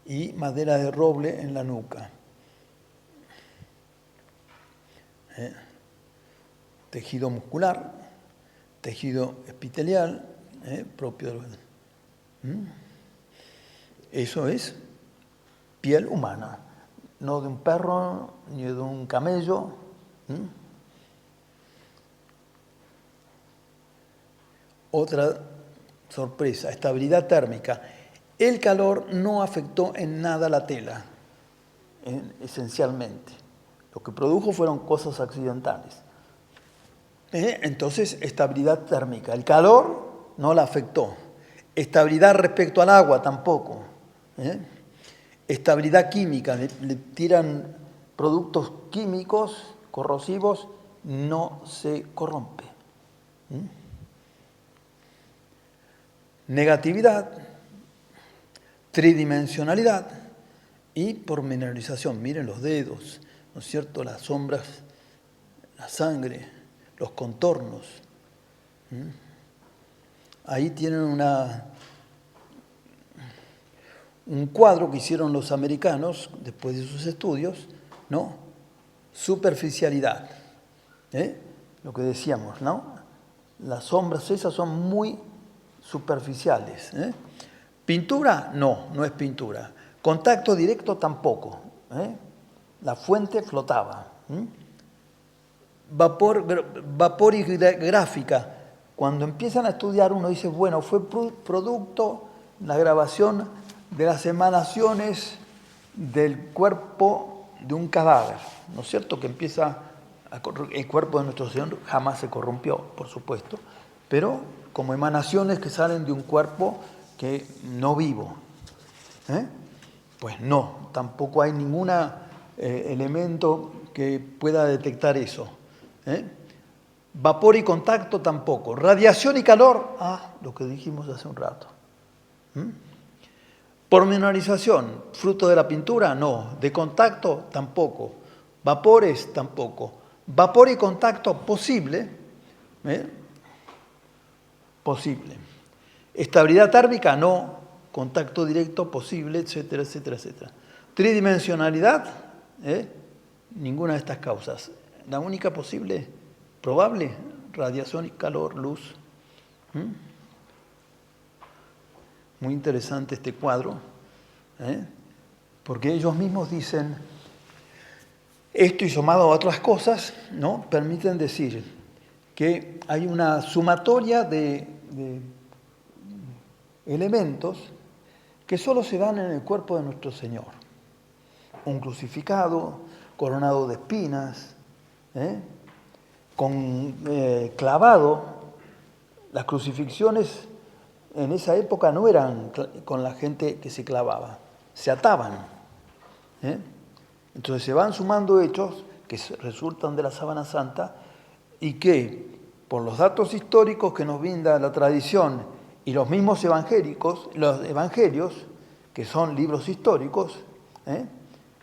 Y madera de roble en la nuca. Tejido muscular, tejido epitelial, propio de los... Eso es piel humana, no de un perro ni de un camello. Otra sorpresa, estabilidad térmica. El calor no afectó en nada la tela, esencialmente. Lo que produjo fueron cosas accidentales. Entonces, estabilidad térmica. El calor no la afectó. Estabilidad respecto al agua tampoco. Estabilidad química. Le tiran productos químicos corrosivos, no se corrompe. Negatividad, tridimensionalidad y pormenorización. Miren los dedos, ¿no es cierto? Las sombras, la sangre, los contornos. Ahí tienen un cuadro que hicieron los americanos después de sus estudios, ¿no? Superficialidad. Lo que decíamos, ¿no? Las sombras esas son muy superficiales. Pintura, no es pintura. Contacto directo tampoco. La fuente flotaba. Vapor y gráfica. Cuando empiezan a estudiar uno dice, bueno, fue producto la grabación de las emanaciones del cuerpo de un cadáver, ¿no es cierto? Que empieza, el cuerpo de nuestro Señor jamás se corrompió, por supuesto, pero como emanaciones que salen de un cuerpo que no vivo. Pues no, tampoco hay ningún elemento que pueda detectar eso. Vapor y contacto tampoco. Radiación y calor, lo que dijimos hace un rato. Pormenorización, fruto de la pintura, no. De contacto, tampoco. Vapores, tampoco. Vapor y contacto, posible. Posible. Estabilidad térmica, no. Contacto directo, posible, etcétera, etcétera, etcétera. Tridimensionalidad, ninguna de estas causas. La única posible, probable, radiación y calor, luz. Muy interesante este cuadro, porque ellos mismos dicen, esto y sumado a otras cosas, ¿no? Permiten decir que hay una sumatoria de elementos que solo se dan en el cuerpo de nuestro Señor. Un crucificado, coronado de espinas, clavado. Las crucifixiones en esa época no eran con la gente que se clavaba, se ataban. Entonces se van sumando hechos que resultan de la Sábana Santa y que, por los datos históricos que nos brinda la tradición y los mismos los evangelios, que son libros históricos,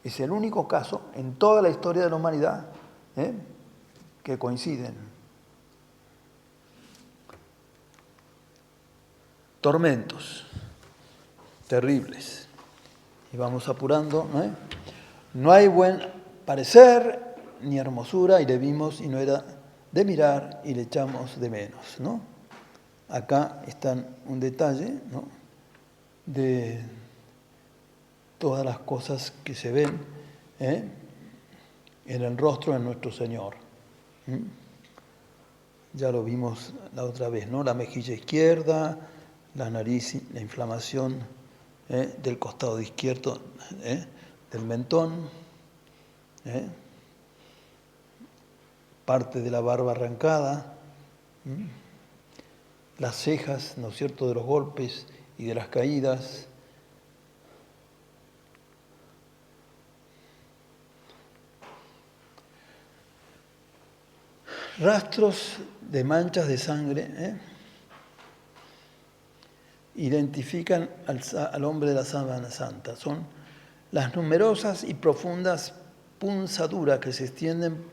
es el único caso en toda la historia de la humanidad que coinciden. Tormentos terribles. Y vamos apurando. No hay buen parecer ni hermosura, y le vimos y no era de mirar y le echamos de menos, ¿no? Acá está un detalle, ¿no? De todas las cosas que se ven en el rostro de nuestro Señor. Ya lo vimos la otra vez, ¿no? La mejilla izquierda, la nariz, la inflamación del costado izquierdo del mentón, parte de la barba arrancada, las cejas, ¿no es cierto?, de los golpes y de las caídas. Rastros de manchas de sangre identifican al hombre de la sábana santa. Son las numerosas y profundas punzaduras que se extienden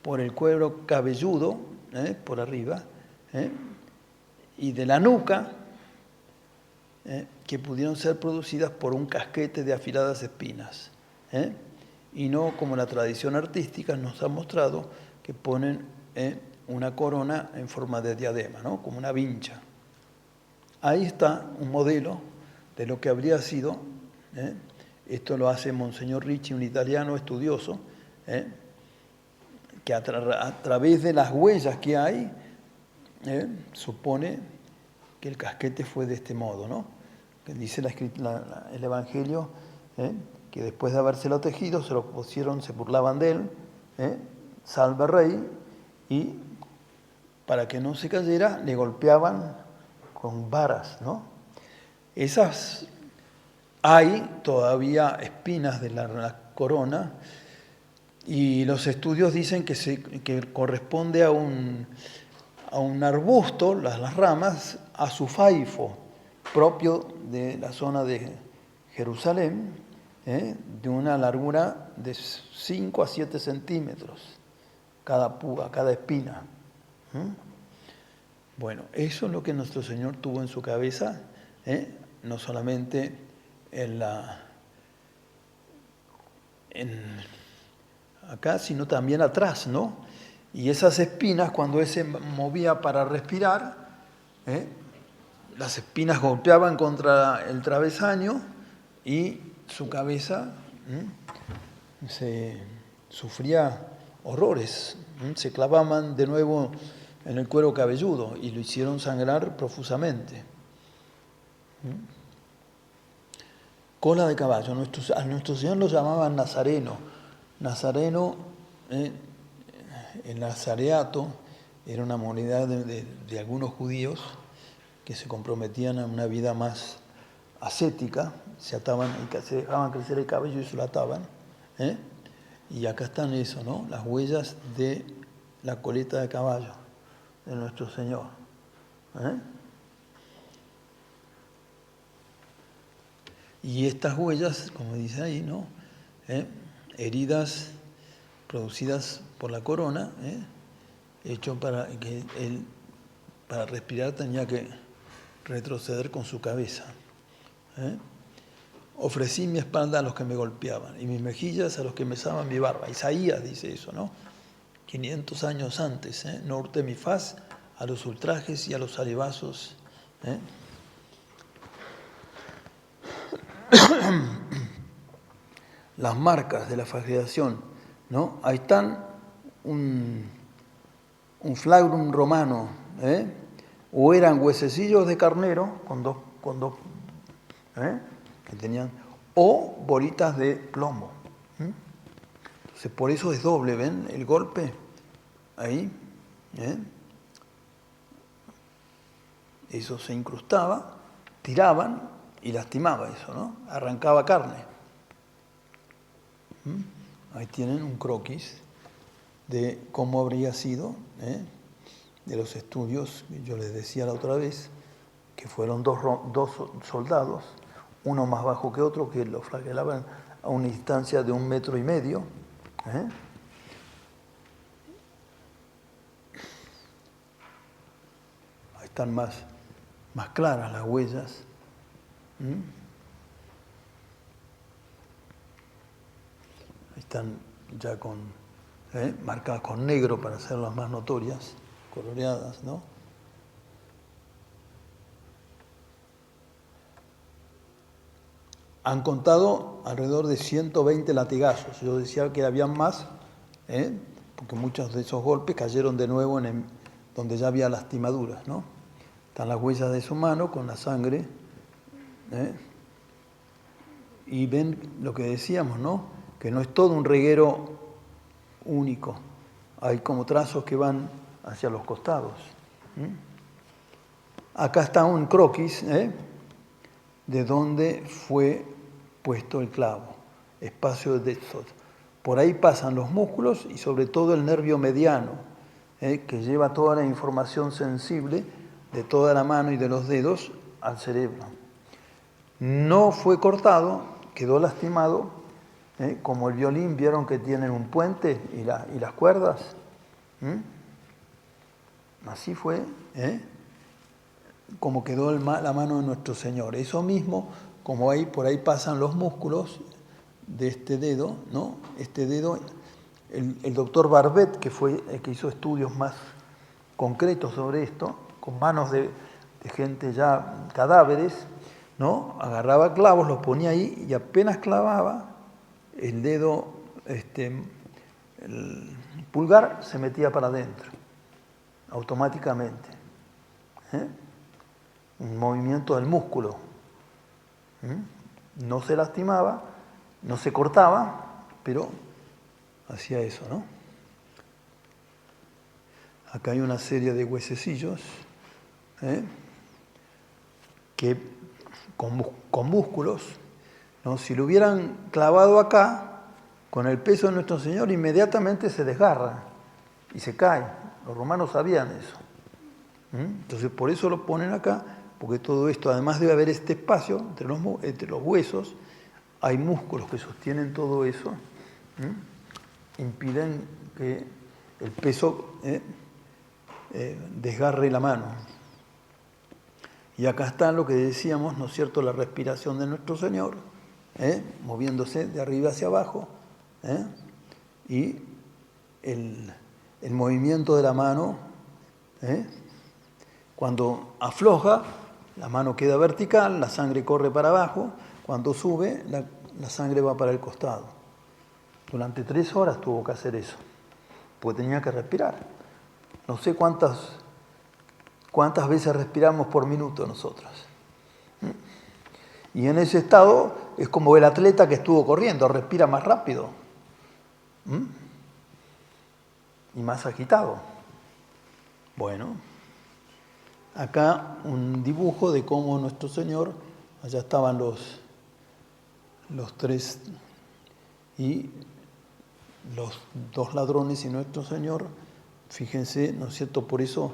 por el cuero cabelludo, por arriba, y de la nuca, que pudieron ser producidas por un casquete de afiladas espinas, y no como la tradición artística nos ha mostrado, que ponen una corona en forma de diadema, ¿no? Como una vincha. Ahí está un modelo de lo que habría sido. Esto lo hace Monseñor Ricci, un italiano estudioso, que a través de las huellas que hay, supone que el casquete fue de este modo, ¿no? Que dice el Evangelio, que después de habérselo tejido, se lo pusieron, se burlaban de él, salve rey, y para que no se cayera, le golpeaban con varas, ¿no? Esas, hay todavía espinas de la corona, y los estudios dicen que corresponde a un arbusto, las ramas, azufaifo, propio de la zona de Jerusalén, de una largura de 5 a 7 centímetros, cada púa, cada espina. Bueno, eso es lo que nuestro Señor tuvo en su cabeza, no solamente acá, sino también atrás, ¿no? Y esas espinas, cuando él se movía para respirar, las espinas golpeaban contra el travesaño y su cabeza sufría horrores, se clavaban de nuevo en el cuero cabelludo y lo hicieron sangrar profusamente. Cola de caballo. A nuestro Señor lo llamaban Nazareno. Nazareno, el nazareato, era una moneda de algunos judíos que se comprometían a una vida más ascética, se ataban, se dejaban crecer el cabello y se lo ataban. Y acá están eso, ¿no? Las huellas de la coleta de caballo de nuestro Señor. Y estas huellas, como dice ahí, ¿no? Heridas producidas por la corona, hecho para que él, para respirar, tenía que retroceder con su cabeza. Ofrecí mi espalda a los que me golpeaban y mis mejillas a los que mesaban mi barba. Isaías dice eso, ¿no? 500 años antes, no hurté mi faz a los ultrajes y a los salivazos. Las marcas de la flagelación, ¿no? Ahí están un flagrum romano, o eran huesecillos de carnero con dos que tenían, o bolitas de plomo. Entonces, por eso es doble, ¿ven? El golpe ahí, eso se incrustaba, tiraban y lastimaba eso, ¿no? Arrancaba carne. Ahí tienen un croquis de cómo habría sido, de los estudios que yo les decía la otra vez, que fueron dos soldados, uno más bajo que otro, que lo flagelaban a una distancia de 1,5 metros. Ahí están más claras las huellas. Ahí están ya marcadas con negro para hacerlas más notorias, coloreadas, ¿no? Han contado alrededor de 120 latigazos. Yo decía que habían más, porque muchos de esos golpes cayeron de nuevo donde ya había lastimaduras, ¿no? Están las huellas de su mano con la sangre, y ven lo que decíamos, ¿no? Que no es todo un reguero único. Hay como trazos que van hacia los costados. Acá está un croquis, de donde fue puesto el clavo, espacio de Detzot. Por ahí pasan los músculos y sobre todo el nervio mediano, que lleva toda la información sensible de toda la mano y de los dedos al cerebro. No fue cortado, quedó lastimado, como el violín, vieron que tienen un puente y las cuerdas. Así fue, como quedó la mano de nuestro Señor. Eso mismo, como por ahí pasan los músculos de este dedo, ¿no? Este dedo, el doctor Barbet, que fue el que hizo estudios más concretos sobre esto, con manos de gente ya cadáveres, ¿no? Agarraba clavos, los ponía ahí y apenas clavaba el dedo, el pulgar se metía para adentro, automáticamente. Un movimiento del músculo. No se lastimaba, no se cortaba, pero hacía eso, ¿no? Acá hay una serie de huesecillos que con músculos, ¿no? Si lo hubieran clavado acá, con el peso de nuestro Señor, inmediatamente se desgarra y se cae. Los romanos sabían eso. Entonces, por eso lo ponen acá, porque todo esto, además de haber este espacio entre los huesos, hay músculos que sostienen todo eso, impiden que el peso desgarre la mano. Y acá está lo que decíamos, ¿no es cierto?, la respiración de nuestro Señor, moviéndose de arriba hacia abajo, y el movimiento de la mano, cuando afloja, la mano queda vertical, la sangre corre para abajo, cuando sube, la sangre va para el costado. Durante 3 horas tuvo que hacer eso, porque tenía que respirar. No sé cuántas veces respiramos por minuto nosotros. Y en ese estado es como el atleta que estuvo corriendo, respira más rápido y más agitado. Bueno, acá un dibujo de cómo nuestro Señor, allá estaban los 3 y los 2 ladrones y nuestro Señor. Fíjense, ¿no es cierto? Por eso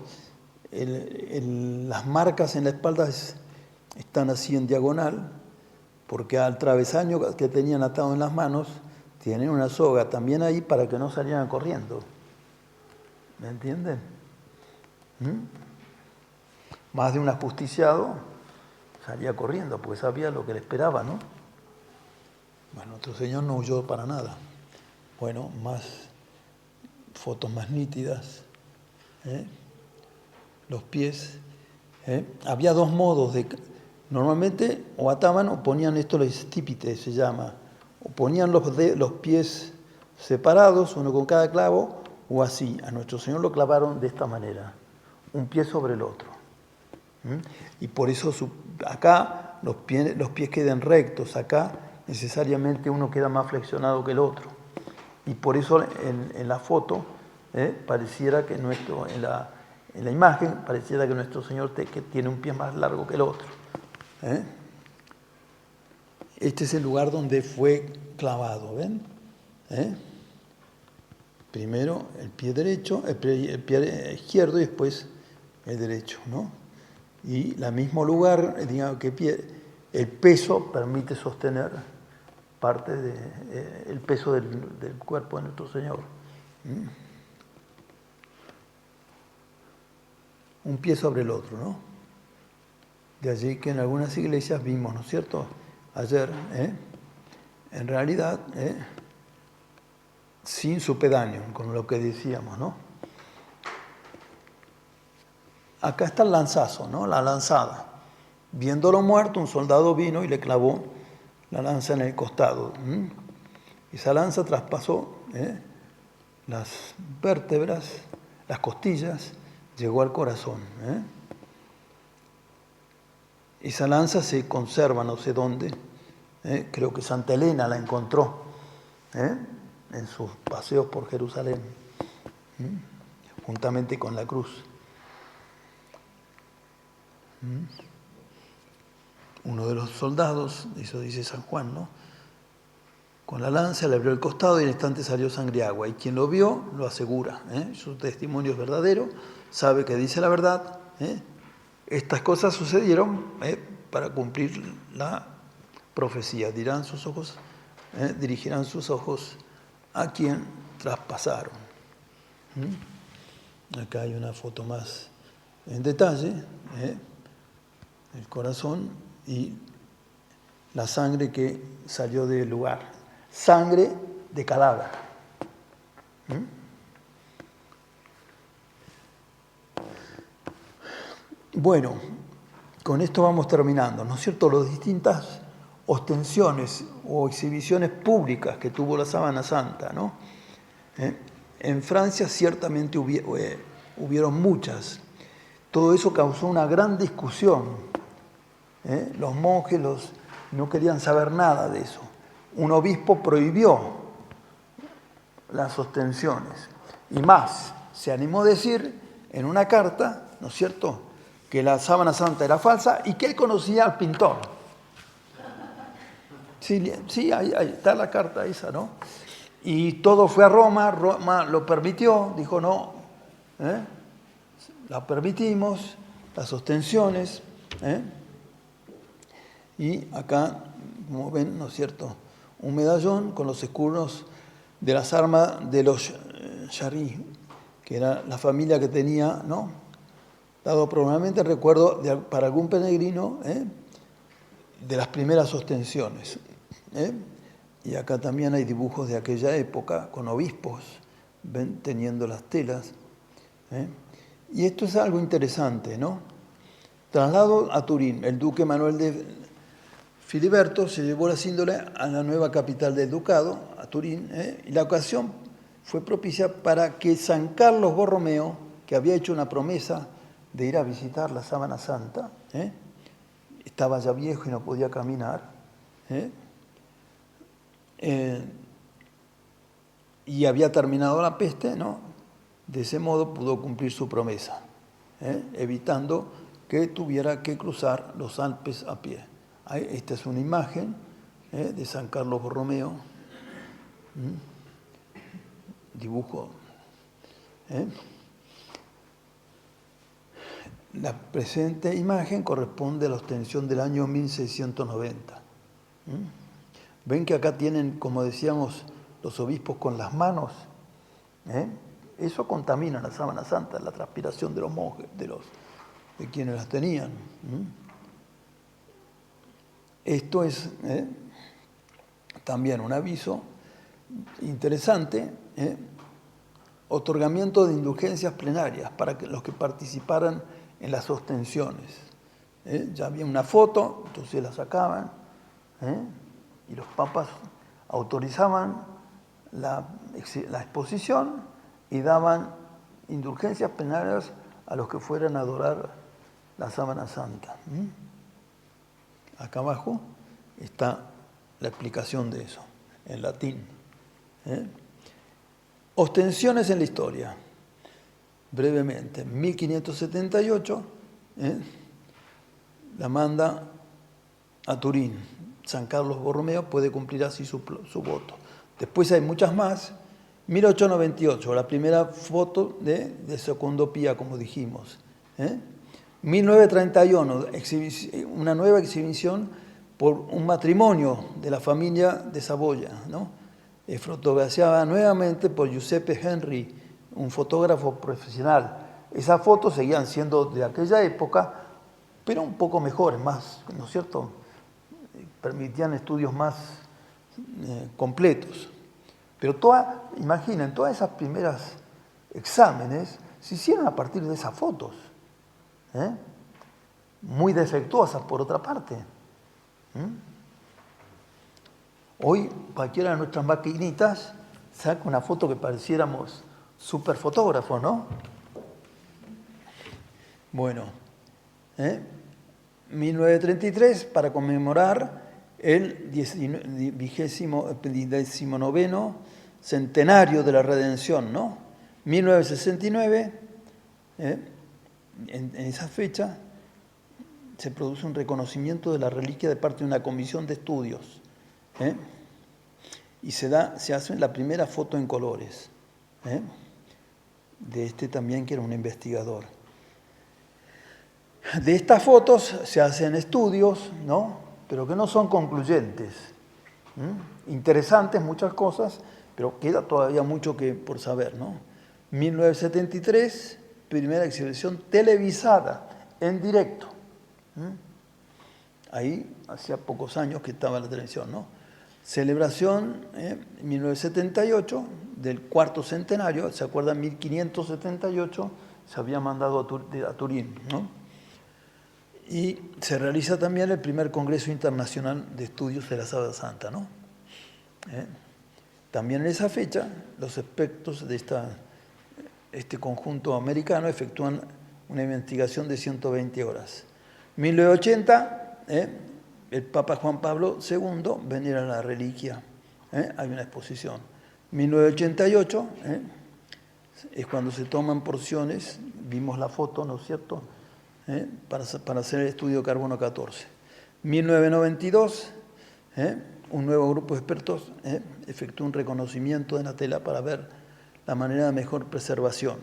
las marcas en la espalda están así en diagonal, porque al travesaño que tenían atado en las manos tienen una soga también ahí para que no salieran corriendo. ¿Me entienden? Más de un ajusticiado salía corriendo porque sabía lo que le esperaba, ¿no? Bueno, nuestro Señor no huyó para nada. Bueno, fotos más nítidas. Los pies. Había 2 modos normalmente o ataban o ponían esto, los estípites se llama, o ponían los pies separados, uno con cada clavo, o así. A nuestro Señor lo clavaron de esta manera, un pie sobre el otro. Y por eso acá los pies quedan rectos, acá necesariamente uno queda más flexionado que el otro. Y por eso en la foto pareciera que en la imagen pareciera que nuestro Señor que tiene un pie más largo que el otro. Este es el lugar donde fue clavado, ¿ven? Primero el pie derecho, el pie izquierdo y después el derecho, ¿no? Y el mismo lugar, digamos que el peso permite sostener parte del peso del cuerpo de nuestro Señor. Un pie sobre el otro, ¿no? De allí que en algunas iglesias vimos, ¿no es cierto?, ayer, en realidad, sin supedáneo, con lo que decíamos, ¿no? Acá está el lanzazo, ¿no?, la lanzada. Viéndolo muerto, un soldado vino y le clavó la lanza en el costado. Esa lanza traspasó las vértebras, las costillas, llegó al corazón. Esa lanza se conserva no sé dónde, creo que Santa Elena la encontró en sus paseos por Jerusalén, juntamente con la cruz. Uno de los soldados, eso dice San Juan, ¿no?, Con la lanza le abrió el costado y al instante salió sangre y agua. Y quien lo vio lo asegura. Su testimonio es verdadero, sabe que dice la verdad. Estas cosas sucedieron para cumplir la profecía. Dirigirán sus ojos a quien traspasaron. Acá hay una foto más en detalle. El corazón y la sangre que salió del lugar. Sangre de cadáver. Bueno, con esto vamos terminando, ¿no es cierto? Las distintas ostensiones o exhibiciones públicas que tuvo la Sábana Santa, ¿no? En Francia ciertamente hubieron muchas. Todo eso causó una gran discusión. Los monjes no querían saber nada de eso. Un obispo prohibió las ostensiones. Y más, se animó a decir en una carta, ¿no es cierto?, que la Sábana Santa era falsa y que él conocía al pintor. Sí, ahí está la carta esa, ¿no? Y todo fue a Roma, Roma lo permitió, dijo no, la permitimos, las ostensiones. Y acá, como ven, ¿no es cierto?, un medallón con los escudos de las armas de los Jarry, que era la familia que tenía, ¿no?, dado probablemente el recuerdo para algún peregrino de las primeras ostensiones. Y acá también hay dibujos de aquella época con obispos, ven, teniendo las telas. Y esto es algo interesante, ¿no? Traslado a Turín, el duque Manuel de Filiberto se llevó la síndole a la nueva capital del ducado, a Turín, y la ocasión fue propicia para que San Carlos Borromeo, que había hecho una promesa de ir a visitar la Sábana Santa, estaba ya viejo y no podía caminar, y había terminado la peste, ¿no? De ese modo pudo cumplir su promesa, evitando que tuviera que cruzar los Alpes a pie. Esta es una imagen de San Carlos Borromeo, dibujo. La presente imagen corresponde a la ostensión del año 1690. Ven que acá tienen, como decíamos, los obispos con las manos. Eso contamina la Sábana Santa, la transpiración de los monjes, de quienes las tenían. Esto es también un aviso interesante, otorgamiento de indulgencias plenarias para los que participaran en las ostensiones. Ya había una foto, entonces la sacaban, y los papas autorizaban la exposición y daban indulgencias plenarias a los que fueran a adorar la Sábana Santa. Acá abajo está la explicación de eso, en latín. Ostensiones en la historia. Brevemente, 1578 la manda a Turín. San Carlos Borromeo puede cumplir así su voto. Después hay muchas más. 1898, la primera foto de Secondo Pía, como dijimos. 1931, una nueva exhibición por un matrimonio de la familia de Saboya, ¿no? Fotografiada nuevamente por Giuseppe Henry, un fotógrafo profesional. Esas fotos seguían siendo de aquella época, pero un poco mejores, más, ¿no es cierto?, permitían estudios más completos. Pero imaginen, todas esas primeras exámenes se hicieron a partir de esas fotos, muy defectuosas por otra parte. Hoy cualquiera de nuestras maquinitas saca una foto que pareciéramos super fotógrafos, ¿no? Bueno, 1933, para conmemorar el 19º centenario de la redención, ¿no? 1969, en esa fecha, se produce un reconocimiento de la reliquia de parte de una comisión de estudios. y se hace la primera foto en colores, ¿eh? De este también que era un investigador. De estas fotos se hacen estudios, ¿no? Pero que no son concluyentes. Interesantes muchas cosas, pero queda todavía mucho por saber, ¿no? 1973, primera exhibición televisada, en directo. Ahí hacía pocos años que estaba la televisión, ¿no? Celebración en 1978 del cuarto centenario, ¿se acuerdan? 1578 se había mandado a Turín, ¿no? Y se realiza también el primer Congreso Internacional de Estudios de la Sábana Santa, ¿no? También en esa fecha, los expertos de este conjunto americano efectúan una investigación de 120 horas. 1980, el Papa Juan Pablo II venera la reliquia, hay una exposición. 1988 es cuando se toman porciones, vimos la foto, ¿no es cierto?, para hacer el estudio de carbono 14. 1992, un nuevo grupo de expertos efectuó un reconocimiento de la tela para ver la manera de mejor preservación.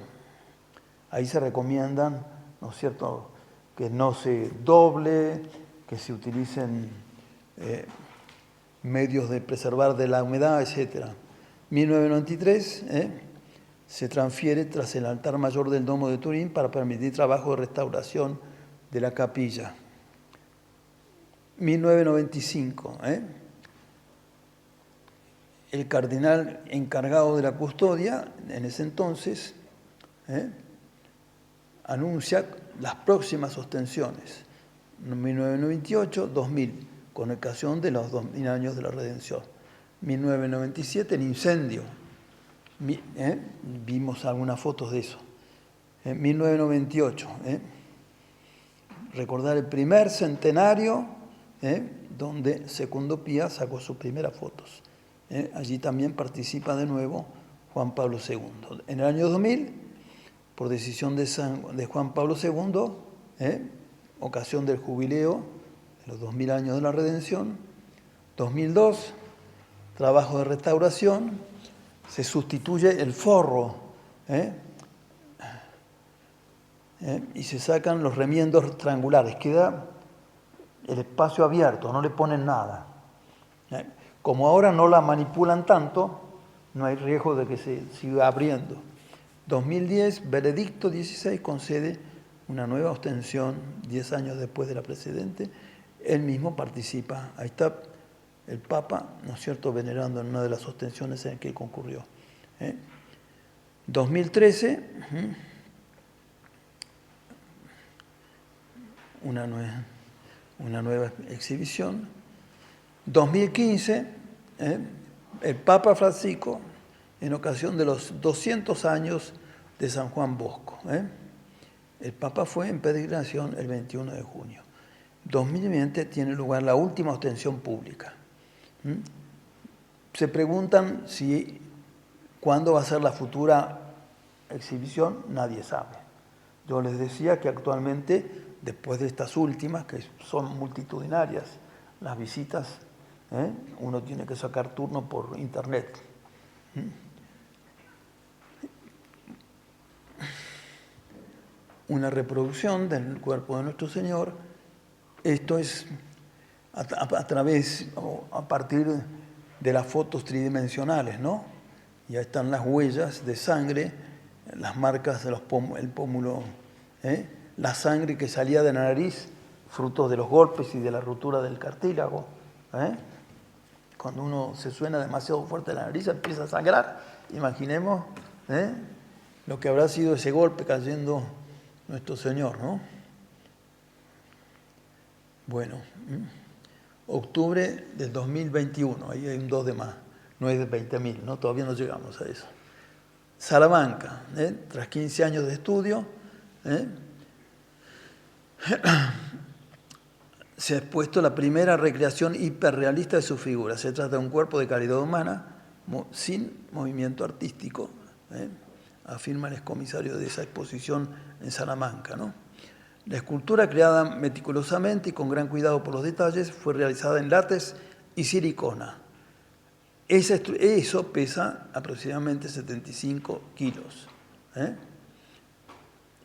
Ahí se recomiendan, ¿no es cierto?, que no se doble, que se utilicen medios de preservar de la humedad, etc. 1993 se transfiere tras el altar mayor del Domo de Turín para permitir trabajo de restauración de la capilla. 1995, el cardenal encargado de la custodia, en ese entonces, anuncia las próximas ostensiones. 1998, 2000, con ocasión de los 2000 años de la redención. 1997, el incendio. Vimos algunas fotos de eso. 1998, recordar el primer centenario, donde Secundo Pía sacó sus primeras fotos. Allí también participa de nuevo Juan Pablo II. En el año 2000, por decisión de Juan Pablo II, ocasión del jubileo de los 2000 años de la redención. 2002, trabajo de restauración, se sustituye el forro y se sacan los remiendos triangulares, queda el espacio abierto, no le ponen nada. Como ahora no la manipulan tanto, no hay riesgo de que se siga abriendo. 2010, Benedicto XVI concede una nueva ostensión 10 años después de la precedente. Él mismo participa. Ahí está el Papa, ¿no es cierto?, venerando en una de las ostensiones en que concurrió. 2013, una nueva exhibición. 2015, el Papa Francisco, en ocasión de los 200 años de San Juan Bosco. El Papa fue en peregrinación el 21 de junio. 2020 tiene lugar la última ostensión pública. Se preguntan cuándo va a ser la futura exhibición, nadie sabe. Yo les decía que actualmente, después de estas últimas, que son multitudinarias, las visitas, uno tiene que sacar turno por internet. Una reproducción del cuerpo de nuestro Señor. Esto es a partir de las fotos tridimensionales, ¿no? Ya están las huellas de sangre, las marcas de el pómulo, la sangre que salía de la nariz, frutos de los golpes y de la ruptura del cartílago. Cuando uno se suena demasiado fuerte la nariz, empieza a sangrar. Imaginemos lo que habrá sido ese golpe cayendo nuestro Señor, ¿no? Bueno, octubre del 2021, ahí hay un 2 de más, no es de 20.000, ¿no? Todavía no llegamos a eso. Salamanca, tras 15 años de estudio, se ha expuesto la primera recreación hiperrealista de su figura. Se trata de un cuerpo de calidad humana, sin movimiento artístico, afirma el excomisario de esa exposición en Salamanca, ¿no? La escultura, creada meticulosamente y con gran cuidado por los detalles, fue realizada en látex y silicona. Eso pesa aproximadamente 75 kilos.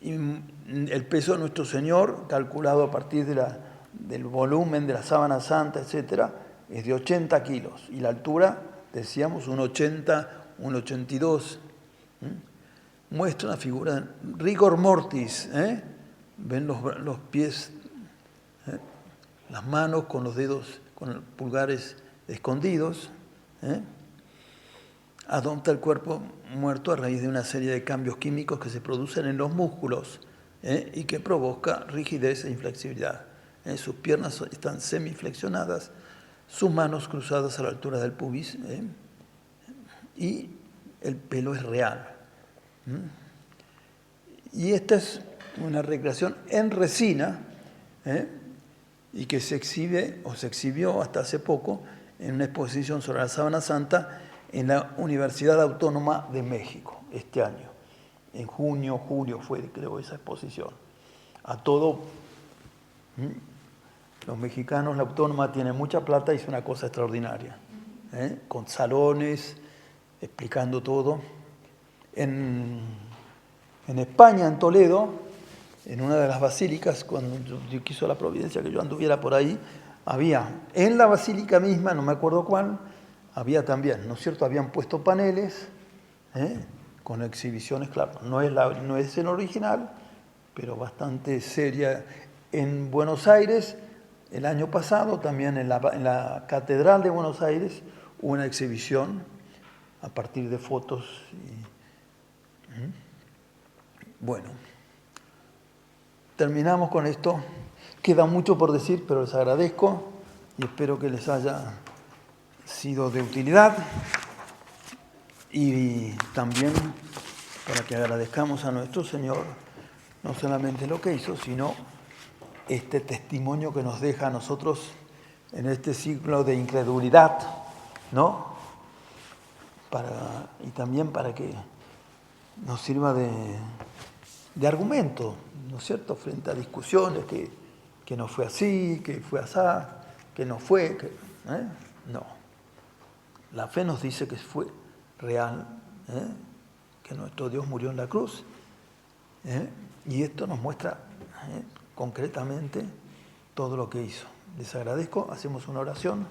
Y el peso de nuestro Señor, calculado a partir del volumen de la sábana santa, etc., es de 80 kilos. Y la altura, decíamos, un 82. Muestra una figura de rigor mortis. Ven los pies, las manos con los dedos, con los pulgares escondidos. Adopta el cuerpo muerto a raíz de una serie de cambios químicos que se producen en los músculos y que provoca rigidez e inflexibilidad. Sus piernas están semiflexionadas, sus manos cruzadas a la altura del pubis y el pelo es real. Y esta es una recreación en resina y que se exhibe o se exhibió hasta hace poco en una exposición sobre la sábana santa en la Universidad Autónoma de México este año. En junio, julio fue, creo, esa exposición. A todo, los mexicanos, la Autónoma tiene mucha plata y es una cosa extraordinaria, con salones, explicando todo. En España, en Toledo, en una de las basílicas, cuando yo quiso la providencia que yo anduviera por ahí, había en la basílica misma, no me acuerdo cuál, había también, ¿no es cierto? Habían puesto paneles con exhibiciones, claro, no es el original, pero bastante seria. En Buenos Aires, el año pasado, también en la Catedral de Buenos Aires, hubo una exhibición a partir de fotos. Bueno, terminamos con esto. Queda mucho por decir, pero les agradezco y espero que les haya sido de utilidad, y también para que agradezcamos a nuestro Señor no solamente lo que hizo, sino este testimonio que nos deja a nosotros en este siglo de incredulidad, ¿no? Y también para que nos sirva de argumento, ¿no es cierto?, frente a discusiones que no fue así, que fue asá, que no fue, no. La fe nos dice que fue real, que nuestro Dios murió en la cruz, y esto nos muestra concretamente todo lo que hizo. Les agradezco, hacemos una oración.